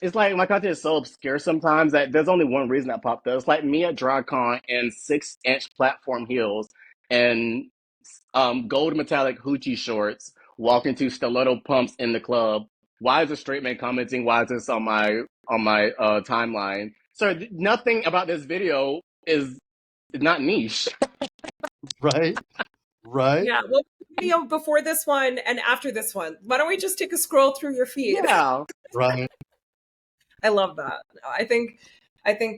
it's like my content is so obscure sometimes that there's only one reason that popped up. It's like me at DryCon in 6-inch platform heels and gold metallic hoochie shorts walking to stiletto pumps in the club. Why is a straight man commenting? Why is this on my timeline? So nothing about this video is not niche. Right. Right. Yeah, well, video before this one and after this one. Why don't we just take a scroll through your feed? Yeah. Right. I love that. I think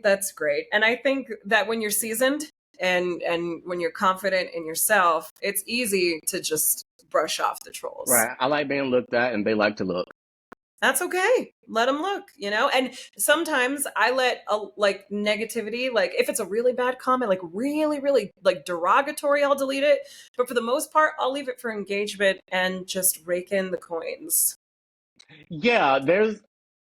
that's great. And I think that when you're seasoned and when you're confident in yourself, it's easy to just brush off the trolls. Right. I like being looked at and they like to look. That's okay. Let them look, you know? And sometimes I let like negativity, like if it's a really bad comment, like really, really like derogatory, I'll delete it. But for the most part, I'll leave it for engagement and just rake in the coins. Yeah,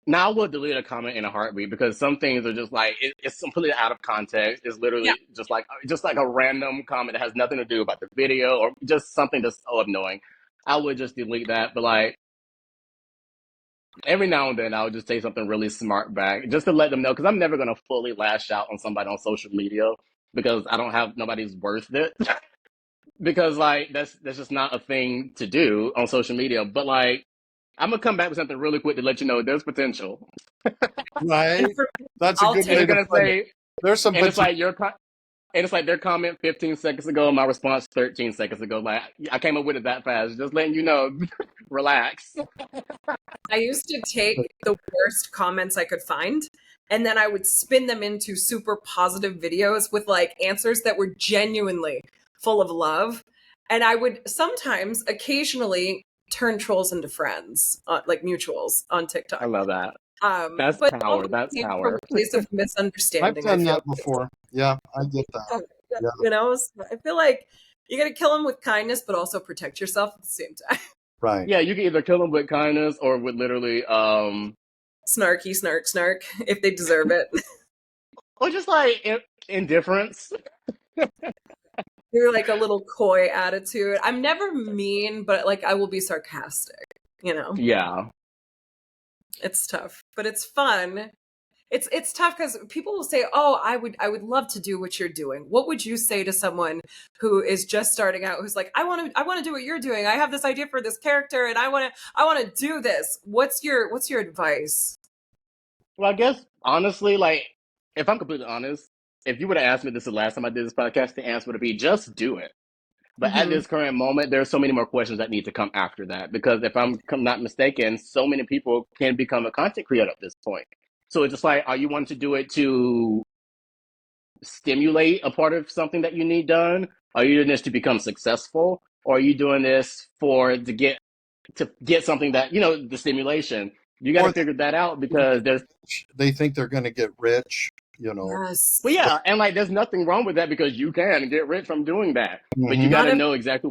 now I will delete a comment in a heartbeat because some things are just like it's completely out of context. It's Yeah. literally just like a random comment that has nothing to do about the video or just something that's so annoying. I would just delete that, but like every now and then I would just say something really smart back just to let them know because I'm never gonna fully lash out on somebody on social media because I don't have nobody's worth it. Because like that's just not a thing to do on social media. But like I'm gonna come back with something really quick to let you know there's potential. Right. And for That's a I'll good And take way they're to gonna put it. say, There's some and it's potential. like and it's like their comment 15 seconds ago, my response 13 seconds ago. Like I came up with it that fast. Just letting you know, relax. I used to take the worst comments I could find and then I would spin them into super positive videos with like answers that were genuinely full of love. And I would sometimes occasionally turn trolls into friends, like mutuals on I TikTok. love that. That's But it power. always That's came from power. a place of I've misunderstanding, I done feel that like. before. Yeah, I get that. Yeah, You know, so I feel like you got to kill them with kindness, but also protect yourself at the same time. right. Yeah, you can either kill them with kindness or with literally, Snarky, snark, if they deserve it. or just like indifference. You're like a little coy attitude. I'm never mean, but like I will be sarcastic, you know? Yeah. It's tough, but it's fun. It's tough because people will say, "Oh, I would love to do what you're doing." What would you say to someone who is just starting out, who's like, "I want to do what you're doing. I have this idea for this character, and I want to do this." What's your advice? Well, I guess honestly, like if I'm completely honest, if you would have asked me this the last time I did this podcast, the answer would be just do it. But at Hmm. this current moment, there are so many more questions that need to come after that because if not mistaken, so many people can become a content creator at this point. So it's just like, are you wanting to do it to stimulate a part of something that you need done? Are you doing this to become successful? Or are you doing this to get something that, the stimulation? You got to Or figure that out because there's they think they're going to get rich, you know. Yes. Well, yeah, and like there's nothing wrong with that because you can get rich from doing that. But you Hmm. got Not to every, know exactly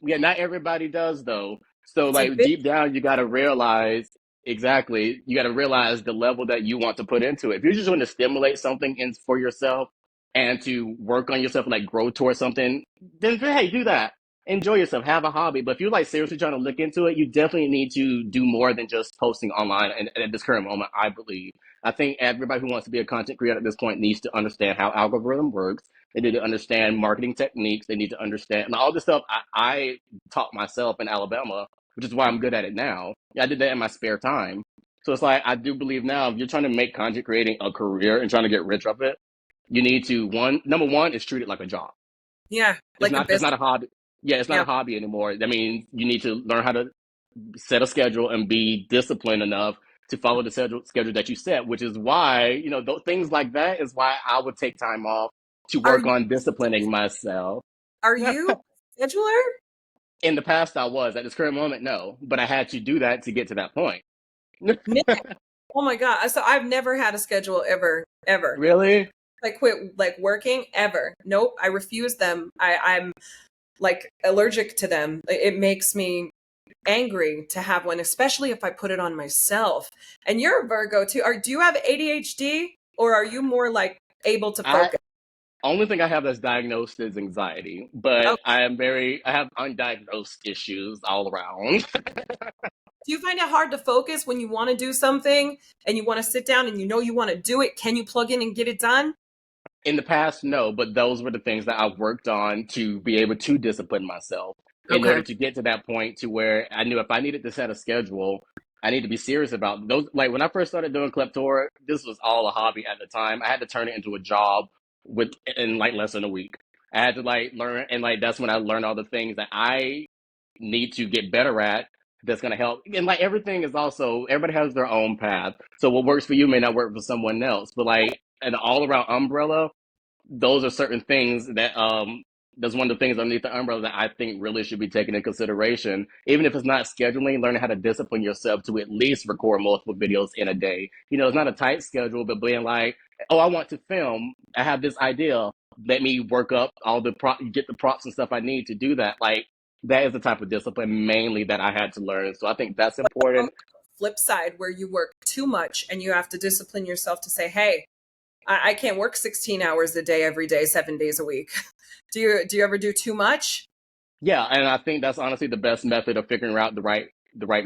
yeah, not everybody does though. So it's like like deep down, you got to realize exactly. You got to realize the level that you want to put into it. If you're just going to stimulate something for yourself and to work on yourself, like grow towards something, then hey, do that. Enjoy yourself, have a hobby. But if you're like seriously trying to look into it, you definitely need to do more than just posting online. And at this current moment, I believe. I think everybody who wants to be a content creator at this point needs to understand how algorithm works. They need to understand marketing techniques. They need to understand and all this stuff. I taught myself in Alabama, which is why I'm good at it now. Yeah, I did that in my spare time. So it's like I do believe now if you're trying to make content creating a career and trying to get rich of it, you need to number one is treat it like a job. yeah, It's like a not it's business. not a hobby. Yeah, it's not a Yeah. hobby anymore. That means you need to learn how to set a schedule and be disciplined enough to follow the schedule that you set, which is why, things like that is why I would take time off to Are work you on disciplining myself. are you a scheduler? In the past, I was. At this current moment, no. But I had to do that to get to that point. Man, oh my God. So I've never had a schedule ever, ever. Really? Like quit like working ever. Nope. I refuse them. I'm like allergic to them. It makes me angry to have one, especially if I put it on myself. And you're a Virgo too. Do you have ADHD or are you more like able to I focus? Only thing I have that's diagnosed is anxiety, Oh, but I have undiagnosed issues all around. do you find it hard to focus when you want to do something and you want to sit down and you know you want to do it? Can you plug in and get it done? In the past, no, but those were the things that I've worked on to be able to discipline myself in Okay. order to get to that point to where I knew if I needed to set a schedule, I need to be serious about those. Like when I first started doing Kleptora, this was all a hobby at the time. I had to turn it into a job in like less than a week. I had to like learn, and like that's when I learned all the things that I need to get better at. That's gonna help, and like everything is also everybody has their own path. So what works for you may not work for someone else. But like an all around umbrella, those are certain things that that's one of the things underneath the umbrella that I think really should be taken into consideration. Even if it's not scheduling, learning how to discipline yourself to at least record multiple videos in a day. It's not a tight schedule, but being like, oh, I want to film. I have this idea. Let me work up all get the props and stuff I need to do that. Like that is the type of discipline mainly that I had to learn. So I think that's On important. the flip side, where you work too much and you have to discipline yourself to say, hey, I can't work 16 hours a day every day, 7 days a week. Do you ever do too much? Yeah, and I think that's honestly the best method of figuring out the right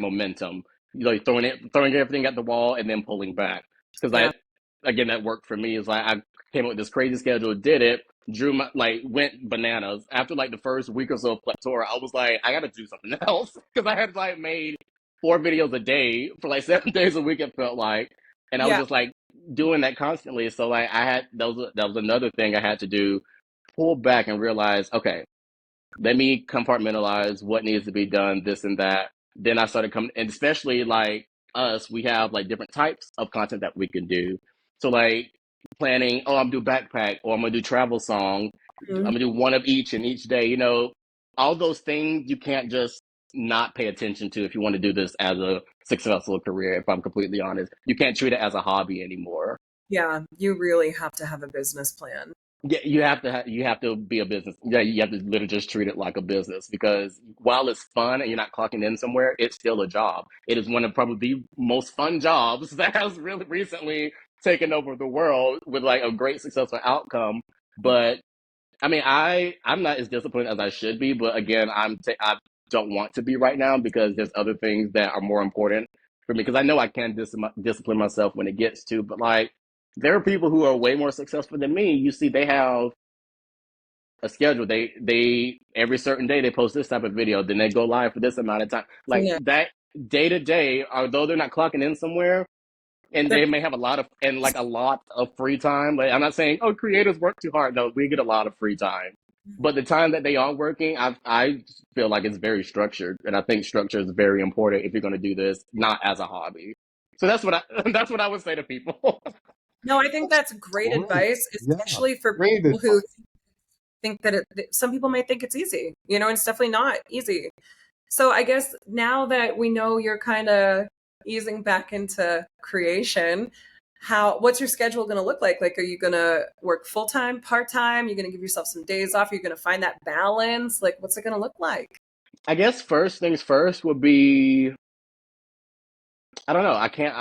momentum. Throwing everything at the wall and then pulling back. Because Yeah. again, that worked for me. Is like I came up with this crazy schedule, did it, drew my like went bananas. After like the first week or so of Kleptora, I was like, I got to do something else because I had like made 4 videos a day for like 7 days a week. It felt like, and I was Yeah. just like doing that constantly. So like I had that was another thing I had to do, pull back and realize, okay, let me compartmentalize what needs to be done, this and that. Then I started coming, and especially like us, we have like different types of content that we can do. So like planning, oh, I'm gonna do backpack, or I'm gonna do travel song. I'm Mhm. gonna do one of each in each day. All those things you can't just not pay attention to if you want to do this as a successful career. If I'm completely honest, you can't treat it as a hobby anymore. Yeah. You really have to have a business plan. Yeah, you have to be a business. Yeah, you have to literally just treat it like a business because while it's fun and you're not clocking in somewhere, it's still a job. It is one of probably the most fun jobs that has really recently taken over the world with like a great successful outcome. But I mean, I'm not as disciplined as I should be, but again, I don't want to be right now because there's other things that are more important for me because I know I can discipline myself when it gets to, but like there are people who are way more successful than me. You see, they have a schedule. They every certain day they post this type of video, then they go live for this amount of time. Like Yeah. that day to day, although they're not clocking in somewhere, and They're they may have a lot of free time. Like I'm not saying, oh, creators work too hard. No, we get a lot of free time. But the time that they are working, I feel like it's very structured, and I think structure is very important if you're going to do this not as a hobby. So that's what I that's what I would say to people. No, I think that's great Great. advice, Yeah. especially for Great people who advice. think that some people may think it's easy, and it's definitely not easy. So I guess now that we know you're kind of easing back into creation, what's your schedule going to look like? Like, are you going to work full time, part time? You're going to give yourself some days off? You're going to find that balance? Like, what's it going to look like? I guess first things first would be I don't know. I can't.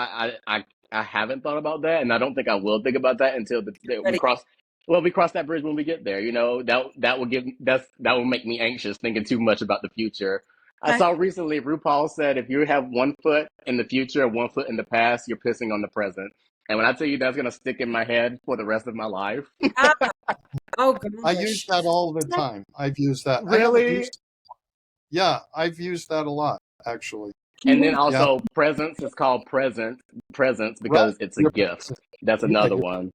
I haven't thought about that, and I don't think I will think about that until we Ready? cross. Well, we cross that bridge when we get there. That will that will make me anxious thinking too much about the future. I Okay. saw recently RuPaul said if you have one foot in the future and one foot in the past, you're pissing on the present. And when I tell you that's gonna stick in my head for the rest of my life, Ah, oh I use gosh. that all the time. I've used that. I haven't really. used, yeah, I've used that a lot, actually. And then Yeah. also presence is called presents Right. because it's a You're, gift. That's yeah, another one.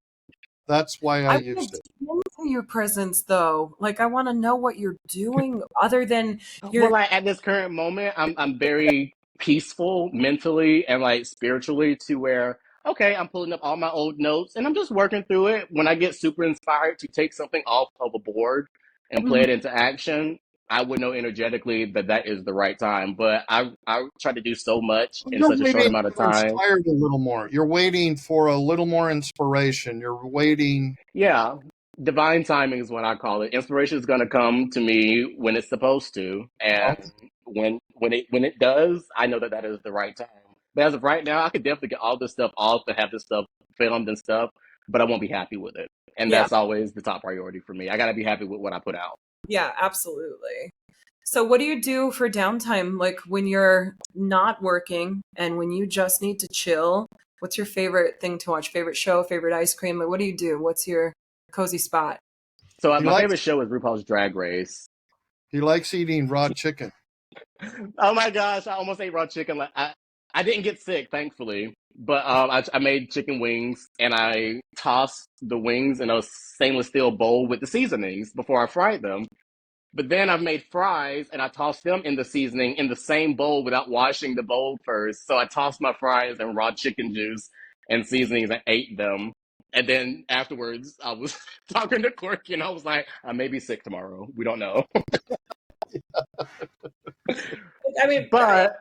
that's why I I want used to it. dig into your presence though. Like, I want to know what you're doing other than Well, you're like at this current moment, I'm very peaceful mentally and like spiritually to where, okay, I'm pulling up all my old notes and I'm just working through it. When I get super inspired to take something off of a board and play Mhm. it into action, I would know energetically that that is the right time. But I try to do so much in You're such a short waiting amount to of be time. inspired a little more. You're waiting for a little more inspiration. You're waiting. Yeah, divine timing is what I call it. Inspiration is going to come to me when it's supposed to, and when it does, I know that that is the right time. But as of right now, I could definitely get all this stuff off to have this stuff filmed and stuff, but I won't be happy with it, and Yeah, that's always the top priority for me. I got to be happy with what I put out. yeah, absolutely. So, what do you do for downtime? Like when you're not working and when you just need to chill? What's your favorite thing to watch? Favorite show? Favorite ice cream? Like, what do you do? What's your cozy spot? So He my likes favorite show is RuPaul's Drag Race. he likes eating raw chicken. Oh my gosh, I almost ate raw chicken. Like I didn't get sick, thankfully. But I made chicken wings and I tossed the wings in a stainless steel bowl with the seasonings before I fried them. But then I've made fries and I tossed them in the seasoning in the same bowl without washing the bowl first. So I tossed my fries in raw chicken juice and seasonings and ate them. And then afterwards, I was talking to Corky and I was like, I may be sick tomorrow. We don't know. I mean, But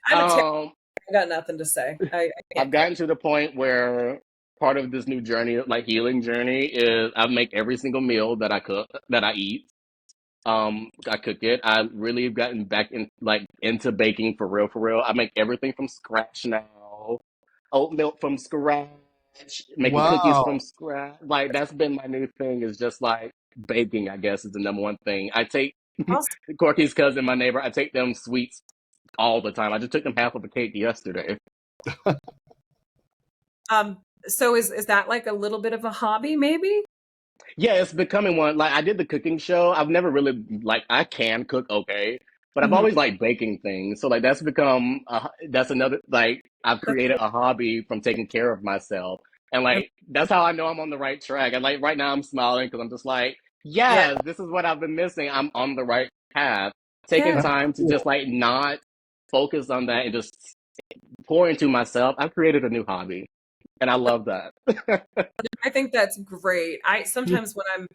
I'm a terrible. um, I got nothing to say. I I've can't cook. gotten to the point where part of this new journey, like healing journey, is I make every single meal that I cook, that I eat. I cook it. I really have gotten back in, like, into baking for real, for real. I make everything from scratch now. Oat milk from scratch, making cookies from Wow. scratch. Like that's been my new thing. Is just like baking. I guess is the number one thing. I take Awesome. Corky's cousin, my neighbor. I take them sweets all the time. I just took them half of a cake yesterday. Um, so is that like a little bit of a hobby, maybe? Yeah, it's becoming one. Like I did the cooking show. I've never really like I can cook okay, but I've Mhm. always liked baking things. So like that's become that's another like I've That's created a hobby from taking care of myself, and like that's how I know I'm on the right track. And like right now I'm smiling because I'm just like, yeah, yes, this is what I've been missing. I'm on the right path. Taking yeah. That's time to just cool. like not focus on that and just pour into myself. I've created a new hobby, and I love that. I think that's great. I sometimes when I'm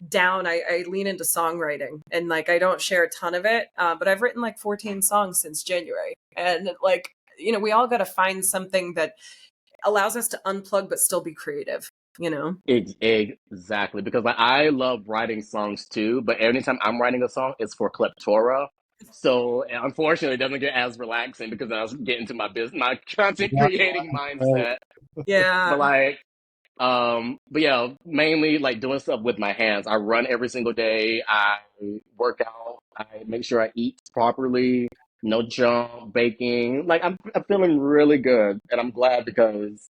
down, I lean into songwriting and like I don't share a ton of it, but I've written like 14 songs since January, and like we all got to find something that allows us to unplug but still be creative. You know? Exactly, because like I love writing songs too, but anytime I'm writing a song, it's for Kleptora. So unfortunately, it doesn't get as relaxing because I was getting into my business, my content Right, creating right. mindset. But Yeah. like, but yeah, mainly like doing stuff with my hands. I run every single day. I work out. I make sure I eat properly. No junk, baking. Like I'm feeling really good, and I'm glad because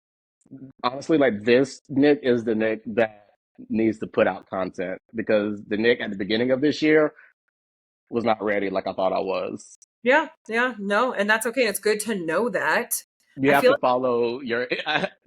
honestly, like this Nick is the Nick that needs to put out content because the Nick at the beginning of this year was not ready like I thought I was. Yeah, yeah, no, and that's okay. It's good to know that. You I have feel to follow your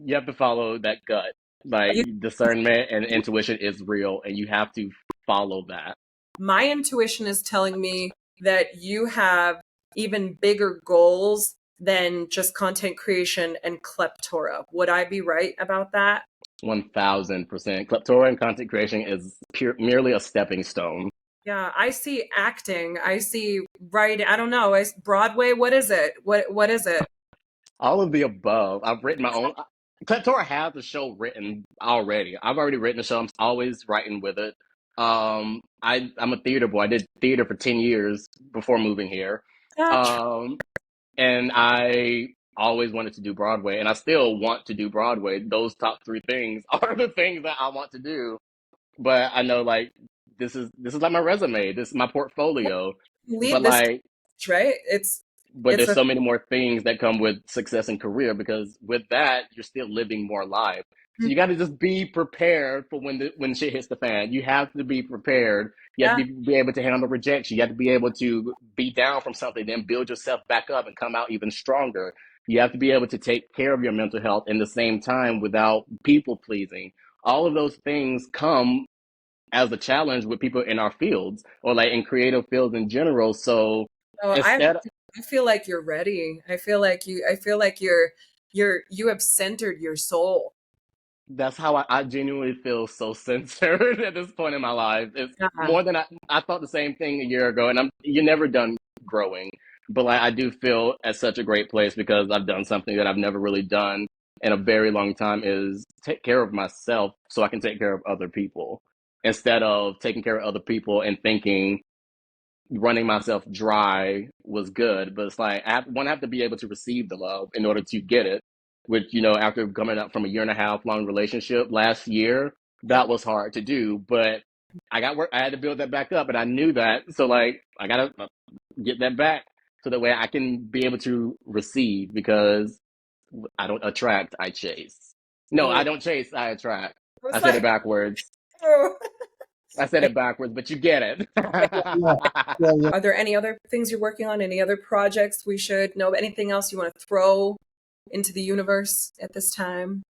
you have to follow that gut. like Like discernment and intuition is real and you have to follow that. my intuition is telling me that you have even bigger goals than just content creation and kleptora. Would I be right about that? 1000%. Kleptora and content creation is merely a stepping stone. Yeah, I see acting. I see writing. I don't know. Broadway. What is it? What is it? All of the above. I've written my own. Kleptora has the show written already. I've already written the show. I'm always writing with it. I'm a theater boy. I did theater for 10 years before moving here, That's um, and I always wanted to do Broadway, and I still want to do Broadway. Those top three things are the things that I want to do. But I know like this is like my resume. This is my portfolio. But lead this like right. but It's there's a so many more things that come with success and career because with that you're still living more life. So you got to just be prepared for when shit hits the fan. You have to be prepared. You have yeah. to be able to handle rejection. You have to be able to be down from something, then build yourself back up and come out even stronger. You have to be able to take care of your mental health in the same time without people pleasing. All of those things come as a challenge with people in our fields or like in creative fields in general. So Oh, I have instead, I feel like you're ready. I feel like you have centered your soul. That's how I genuinely feel so centered at this point in my life. It's Yeah. more than I thought the same thing a year ago, and you're never done growing. But like I do feel at such a great place because I've done something that I've never really done in a very long time is take care of myself so I can take care of other people instead of taking care of other people and thinking running myself dry was good, but it's like one have to be able to receive the love in order to get it. Which after coming up from a year and a half long relationship last year, Yep. that was hard to do. But I got work. I had to build that back up, and I knew that. So like, I gotta get that back so that way I can be able to receive because I don't attract, I chase. No, I Mm. don't chase, I attract. I I was said it like, backwards. oh. I said it backwards, but you get it. Yeah, yeah, yeah. Are there any other things you're working on? Any other projects we should know? Anything else you want to throw into the universe at this time?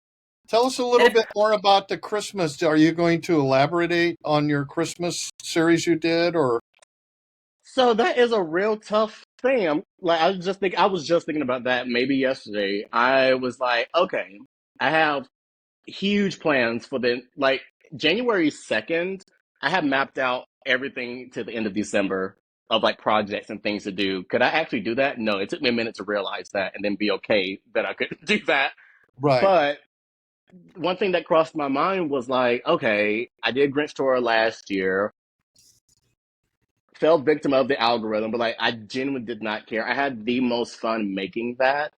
Tell us a And little if bit more about the Christmas. Are you going to elaborate on your Christmas series you did, or So that is a real tough thing. I was just thinking about that maybe yesterday. I was like, okay, I have huge plans for the like January 2nd. I have mapped out everything to the end of December of like projects and things to do. Could I actually do that? No, it took me a minute to realize that and then be okay that I could do that. right? But one thing that crossed my mind was like, okay, I did Grinch Tour last year, fell victim of the algorithm, but like I genuinely did not care. I had the most fun making that,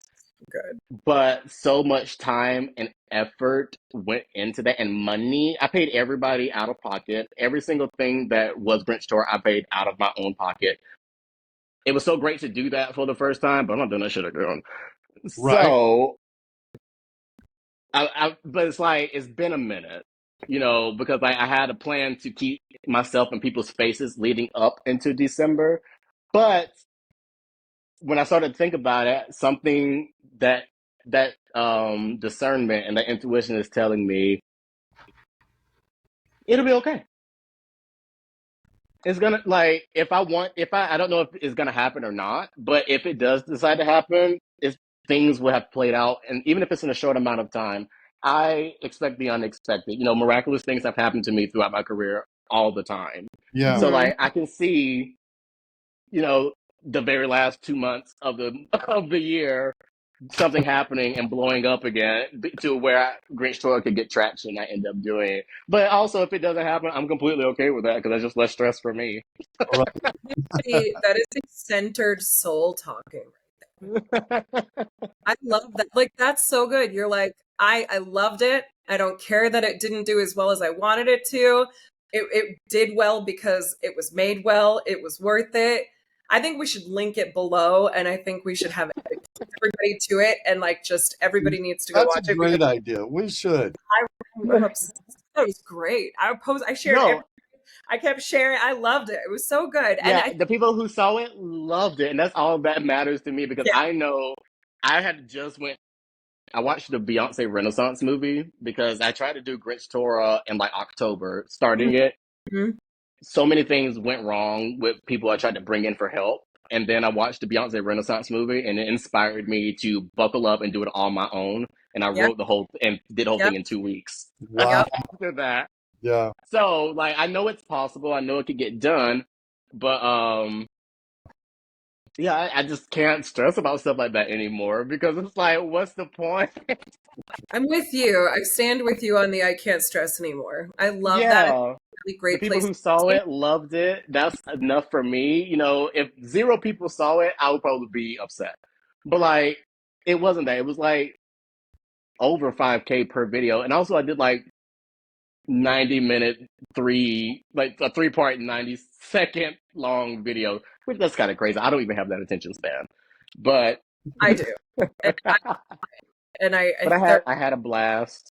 good. but so much time and effort went into that and money. I paid everybody out of pocket. Every single thing that was Grinch Tour, I paid out of my own pocket. It was so great to do that for the first time, but I'm not doing that shit again. Right. So but it's like it's been a minute, because I had a plan to keep myself in people's faces leading up into December. But when I started to think about it, something that discernment and that intuition is telling me it'll be okay. It's gonna like if I don't know if it's gonna happen or not, but if it does decide to happen, it's things will have played out, and even if it's in a short amount of time, I expect the unexpected. Miraculous things have happened to me throughout my career all the time. Yeah. So Mhm. like I can see, you know, the very last 2 months of the of the year, something happening and blowing up again to where Grinch Tour could get traction. I end up doing it, but also if it doesn't happen, I'm completely okay with that because that's just less stress for me. Right. That is a centered soul talking. I love that. Like, that's so good. You're like, I loved it. I don't care that it didn't do as well as I wanted it to. It did well because it was made well. It was worth it. I think we should link it below, and I think we should have everybody to it, and like just everybody needs to go That's a watch it because great idea. We should. I'm obsessed. That was great. I shared No, I kept sharing. I loved it. It was so good. And yeah, the people who saw it loved it, and that's all that matters to me because yeah. I know I had just went. I watched the Beyonce Renaissance movie because I tried to do Grinch Torah in like October, starting it. Mhm. So many things went wrong with people I tried to bring in for help. And then I watched the Beyonce Renaissance movie and it inspired me to buckle up and do it on my own. And I Yep. wrote the whole and did the whole Yep. thing in 2 weeks Wow. Yep. after that. Yeah. So like I know it's possible, I know it could get done, but yeah, I just can't stress about stuff like that anymore because it's like, what's the point? I'm with you. I stand with you on the I can't stress anymore. I love that. It's Yeah. a really The great people place who saw to it loved it. That's enough for me. If zero people saw it, I would probably be upset. But like, it wasn't that. It was like over 5K per video. And also I did like 90-minute like a three-part 90-second long video, which that's kind of crazy. I don't even have that attention span. But I do. And but I there, had a blast.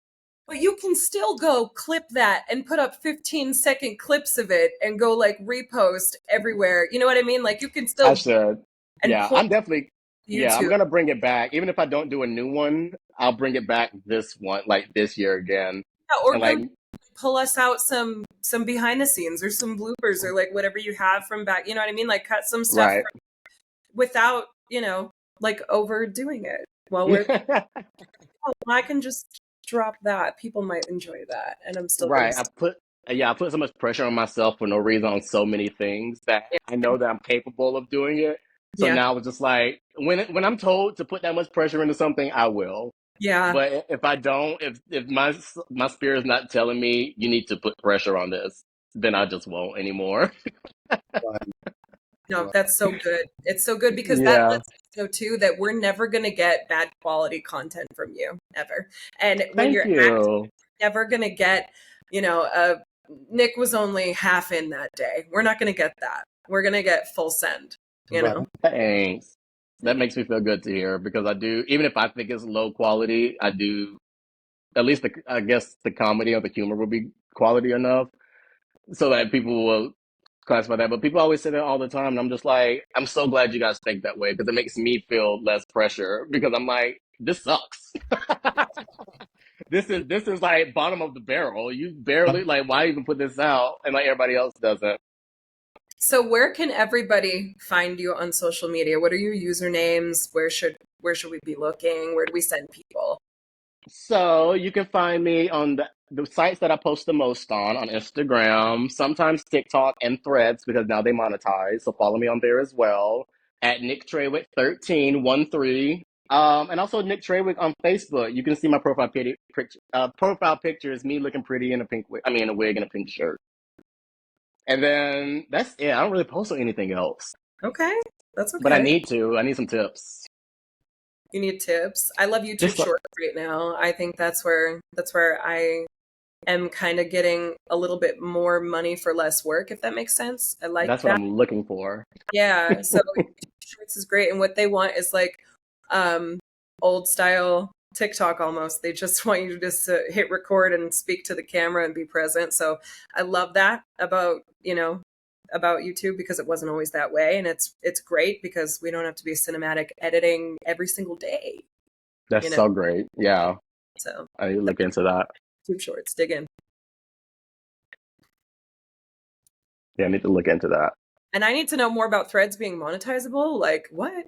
but you can still go clip that and put up 15-second clips of it and go like repost everywhere. You know what I mean? Like you can I still should. and Yeah, pull I'm definitely yeah, I'm YouTube. gonna bring it back. Even if I don't do a new one, I'll bring it back this one, like this year again. Yeah, or And like, pull us out some behind the scenes or some bloopers or like whatever you have from back. You know what I mean? Like cut some stuff right. without like overdoing it while we're oh, I can just drop that. People might enjoy that, and I'm still gonna Right. I put so much pressure on myself for no reason on so many things that I know that I'm capable of doing it. So yeah, now it's just like when I'm told to put that much pressure into something, I will. yeah. But if I don't, if my spirit is not telling me you need to put pressure on this, then I just won't anymore. Right, No, right. that's so good. It's so good because that Yeah. lets us know too that we're never gonna get bad quality content from you ever. And when Thank you're you. never gonna get, Nick was only half in that day. We're not gonna get that. We're gonna get full send, you Right. know. Thanks. That makes me feel good to hear because I do, even if I think it's low quality, I do, at least I guess the comedy or the humor will be quality enough so that people will classify that. But people always say that all the time. And I'm just like, I'm so glad you guys think that way because it makes me feel less pressure because I'm like, this sucks. This is like bottom of the barrel. You barely like why even put this out and like everybody else doesn't. So where can everybody find you on social media? What are your usernames? Where should we be looking? Where do we send people? So you can find me on the sites that I post the most on Instagram, sometimes TikTok and Threads because now they monetize. So follow me on there as well at Nick Trawick 1313. And also Nick Trawick on Facebook. You can see my profile picture is me looking pretty in a pink wig. I mean, in a wig and a pink shirt. And then that's it. I don't really post on anything else, Okay, that's but I okay. need to. I need some tips. You need tips. I love YouTube Just like, Shorts right now. I think that's where I am kind of getting a little bit more money for less work, if that makes sense. I like that's what that. I'm looking for. Yeah. So Shorts is great, and what they want is like um old style TikTok almost. They just want you to just hit record and speak to the camera and be present. So I love that about YouTube because it wasn't always that way, and it's great because we don't have to be cinematic editing every single day, That's you know. so great. Yeah, So I need to look into that. YouTube Shorts, dig in. Yeah, I need to look into that. And I need to know more about Threads being monetizable. Like what?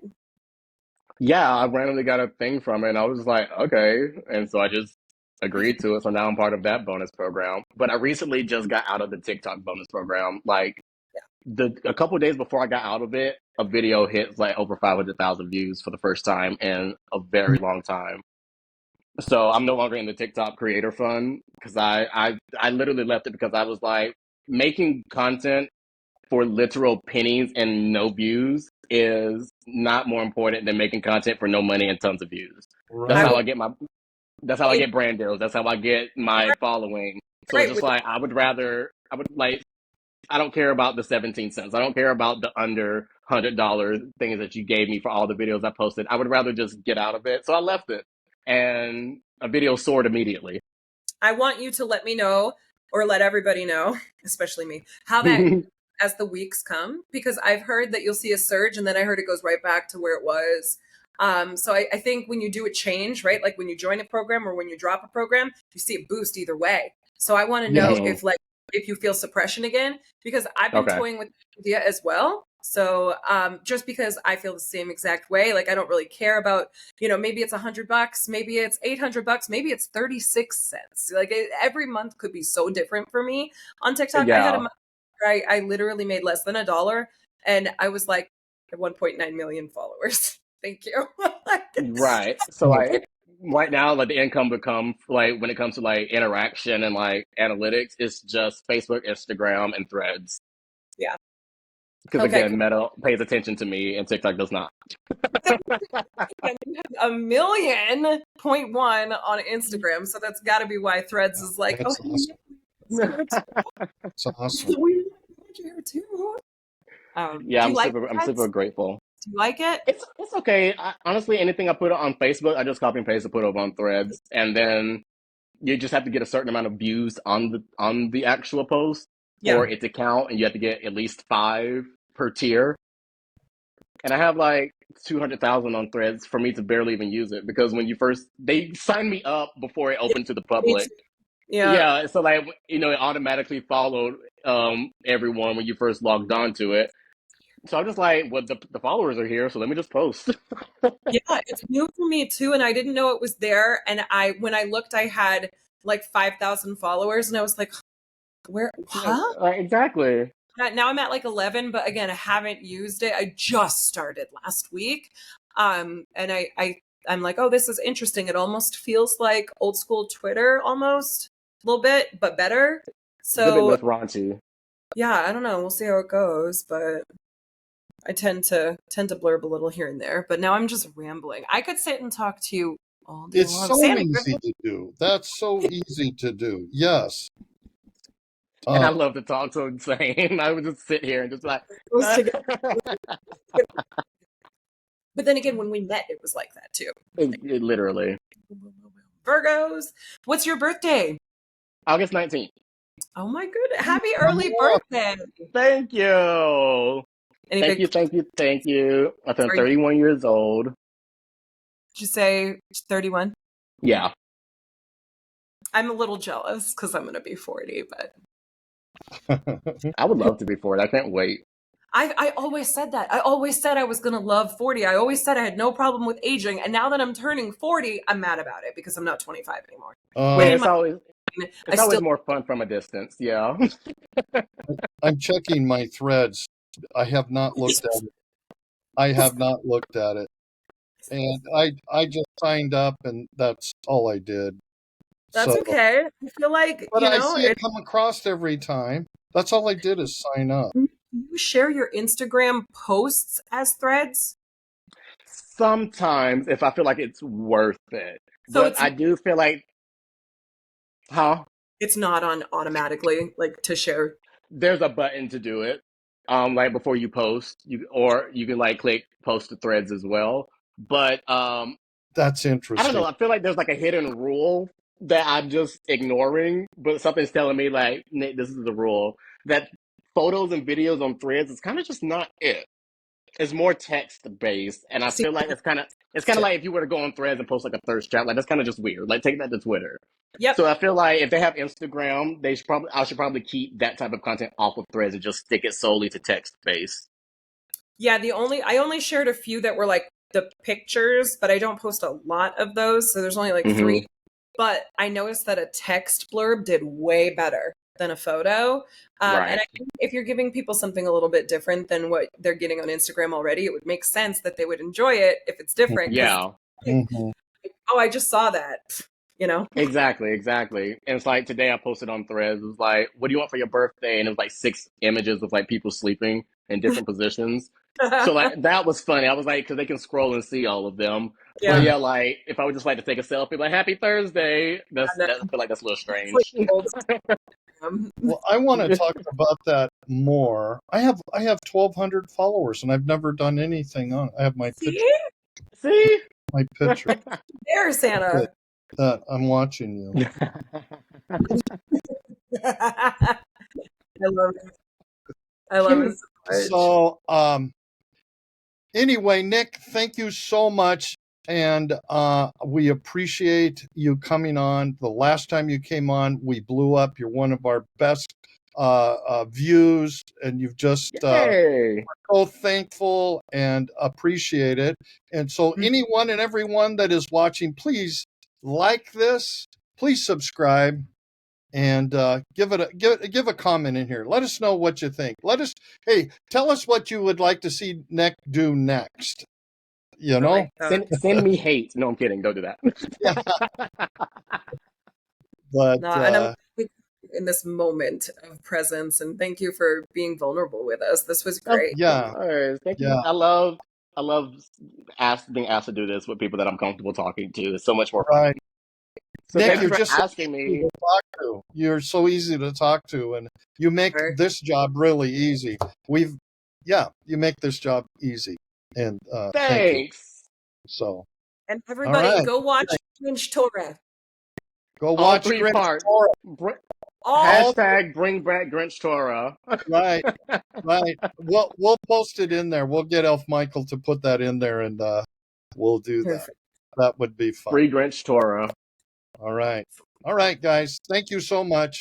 Yeah, I randomly got a thing from it and I was like, okay. And so I just agreed to it. So now I'm part of that bonus program. But I recently just got out of the TikTok bonus program. Like a couple of days before I got out of it, a video hit like over 500,000 views for the first time in a very long time. So I'm no longer in the TikTok creator fund because I literally left it because I was like making content for literal pennies and no views is not more important than making content for no money and tons of views. That's I Right. how will I get my that's how I be get brand deals. That's how I get my following. So it's right just with like I would like I don't care about the 17 cents. I don't care about the under $100 things that you gave me for all the videos I posted. I would rather just get out of it. So I left it. And a video soared immediately. I want you to let me know or let everybody know, especially me, how that as the weeks come, because I've heard that you'll see a surge and then I heard it goes right back to where it was. So I think when you do a change, right? Like when you join a program or when you drop a program, you see a boost either way. So I want to know Mhm. if you feel suppression again, because I've been Okay. toying with the idea as well. So just because I feel the same exact way, like I don't really care about, maybe it's $100, maybe it's $800, maybe it's 36 cents. Like every month could be so different for me. On TikTok, I had a Yeah. month where I literally made less than $1, and I was like at 1.9 million followers. Thank you. Right. So like right now, like the income becomes like when it comes to like interaction and like analytics, it's just Facebook, Instagram, and Threads. Yeah. Because Okay, again, cool. Meta pays attention to me and TikTok does not. And you have 1.1 million on Instagram, so that's got to be why Threads is like, oh, That's hey, awesome. It's awesome. we want you here too. Yeah, Do you like I'm super Threads? grateful. Do you like it? It's okay. Honestly, anything I put on Facebook, I just copy and paste and put over on Threads, and then you just have to get a certain amount of views on the actual post Yeah. for it to count, and you have to get at least five per tier. And I have like 200,000 on Threads for me to barely even use it because when you first they signed me up before it Yeah, opened to the me public. too. Yeah. Yeah, so like it automatically followed everyone when you first logged on to it. So I'm just like, well, the followers are here, so let me just post. Yeah, it's new for me too, and I didn't know it was there. And when I looked, I had like 5,000 followers, and I was like, where? Yeah, Huh? exactly. Now I'm at like 11, but again, I haven't used it. I just started last week, and I'm like, oh, this is interesting. It almost feels like old school Twitter, almost a little bit, but better. It's a bit So less raunchy. yeah, I don't know. We'll see how it goes, but I tend to blurb a little here and there, but now I'm just rambling. I could sit and talk to you all day It's long. so Sandy, easy to do. That's so easy to do. Yes. And I love to talk, so insane. I would just sit here and just like, goes together. But then again, when we met, it was like that too. literally. Virgos, what's your birthday? August 19th. Oh my goodness. Happy early birthday. Thank you. Any Thank big you, thank you, thank you. I turned Are you- 31 years old. Did you say 31? Yeah. I'm a little jealous because I'm going to be 40, but I would love to be 40. I can't wait. I always said that. I always said I was going to love 40. I always said I had no problem with aging. And now that I'm turning 40, I'm mad about it because I'm not 25 anymore. Yeah, When in it's my always mind, I it's always still more fun from a distance. Yeah. I'm checking my threads. I have not looked at it. I have not looked at it. And I just signed up and that's all I did. That's So, okay. I feel like, but I see it come across every time. That's all I did is sign up. you share your Instagram posts as threads. Sometimes if I feel like it's worth it. So But I do feel like, huh? it's not on automatically like to share. There's a button to do it. Like before you post, you can like click post to threads as well. But That's I don't know. interesting. I feel like there's like a hidden rule that I'm just ignoring, but something's telling me like, Nate, this is the rule that photos and videos on threads is kind of just not it. It's more text based, and I See, feel like it's kind of like if you were to go on threads and post like a thirst trap, like that's kind of just weird. Like take that to Twitter. yep. So I feel like if they have Instagram, I should probably keep that type of content off of threads and just stick it solely to text based. Yeah, I only shared a few that were like the pictures, but I don't post a lot of those, so there's only like Mm-hmm. 3. But I noticed that a text blurb did way better than a photo. And Right. I think if you're giving people something a little bit different than what they're getting on Instagram already, it would make sense that they would enjoy it if it's different. Because, Yeah. Mhm. oh, I just saw that, you know? Exactly. Exactly. And it's like today I posted on threads. It was like, "What do you want for your birthday?" And it was like 6 images of like people sleeping in different positions. So like that was funny. I was like, because they can scroll and see all of them. But Yeah. yeah, like if I would just like to take a selfie, like "Happy Thursday," No, I feel like that's a little it's like strange. old Instagram. Well, I want to talk about that more. I have 1,200 followers, and I've never done anything on. I have See? See? my picture There, Santa. that I'm watching you. I love it. I love it so much. So, anyway, Nick, thank you so much, and we appreciate you coming on. The last time you came on, we blew up. You're one of our best views, and you've just Yay. so thankful and appreciate it. And so, anyone and everyone that is watching, please like this, please subscribe, and give a comment in here. Let us know what you think. Tell us what you would like to see Nick do next. You I know, like that. Send me hate. No, I'm kidding. Don't do that. yeah, but No, and I'm in this moment of presence, and thank you for being vulnerable with us. This was Of great. yeah, course. Thank you. yeah, I love being asked to do this with people that I'm comfortable talking to. It's so much more fun. right. So Nick, thank you you're for just so asking easy to me. talk to. You're so easy to talk to, and you make this job really easy. You make this job easy, and thank you. Thanks. So, And all everybody, right, go watch Grinch Torah. go All watch three Grinch parts. Torah. All Hashtag bring back Grinch Torah. Right, right. We'll post it in there. We'll get Elf Michael to put that in there, and we'll do that. perfect. That would be fun. Free Grinch Torah. All right, guys. Thank you so much.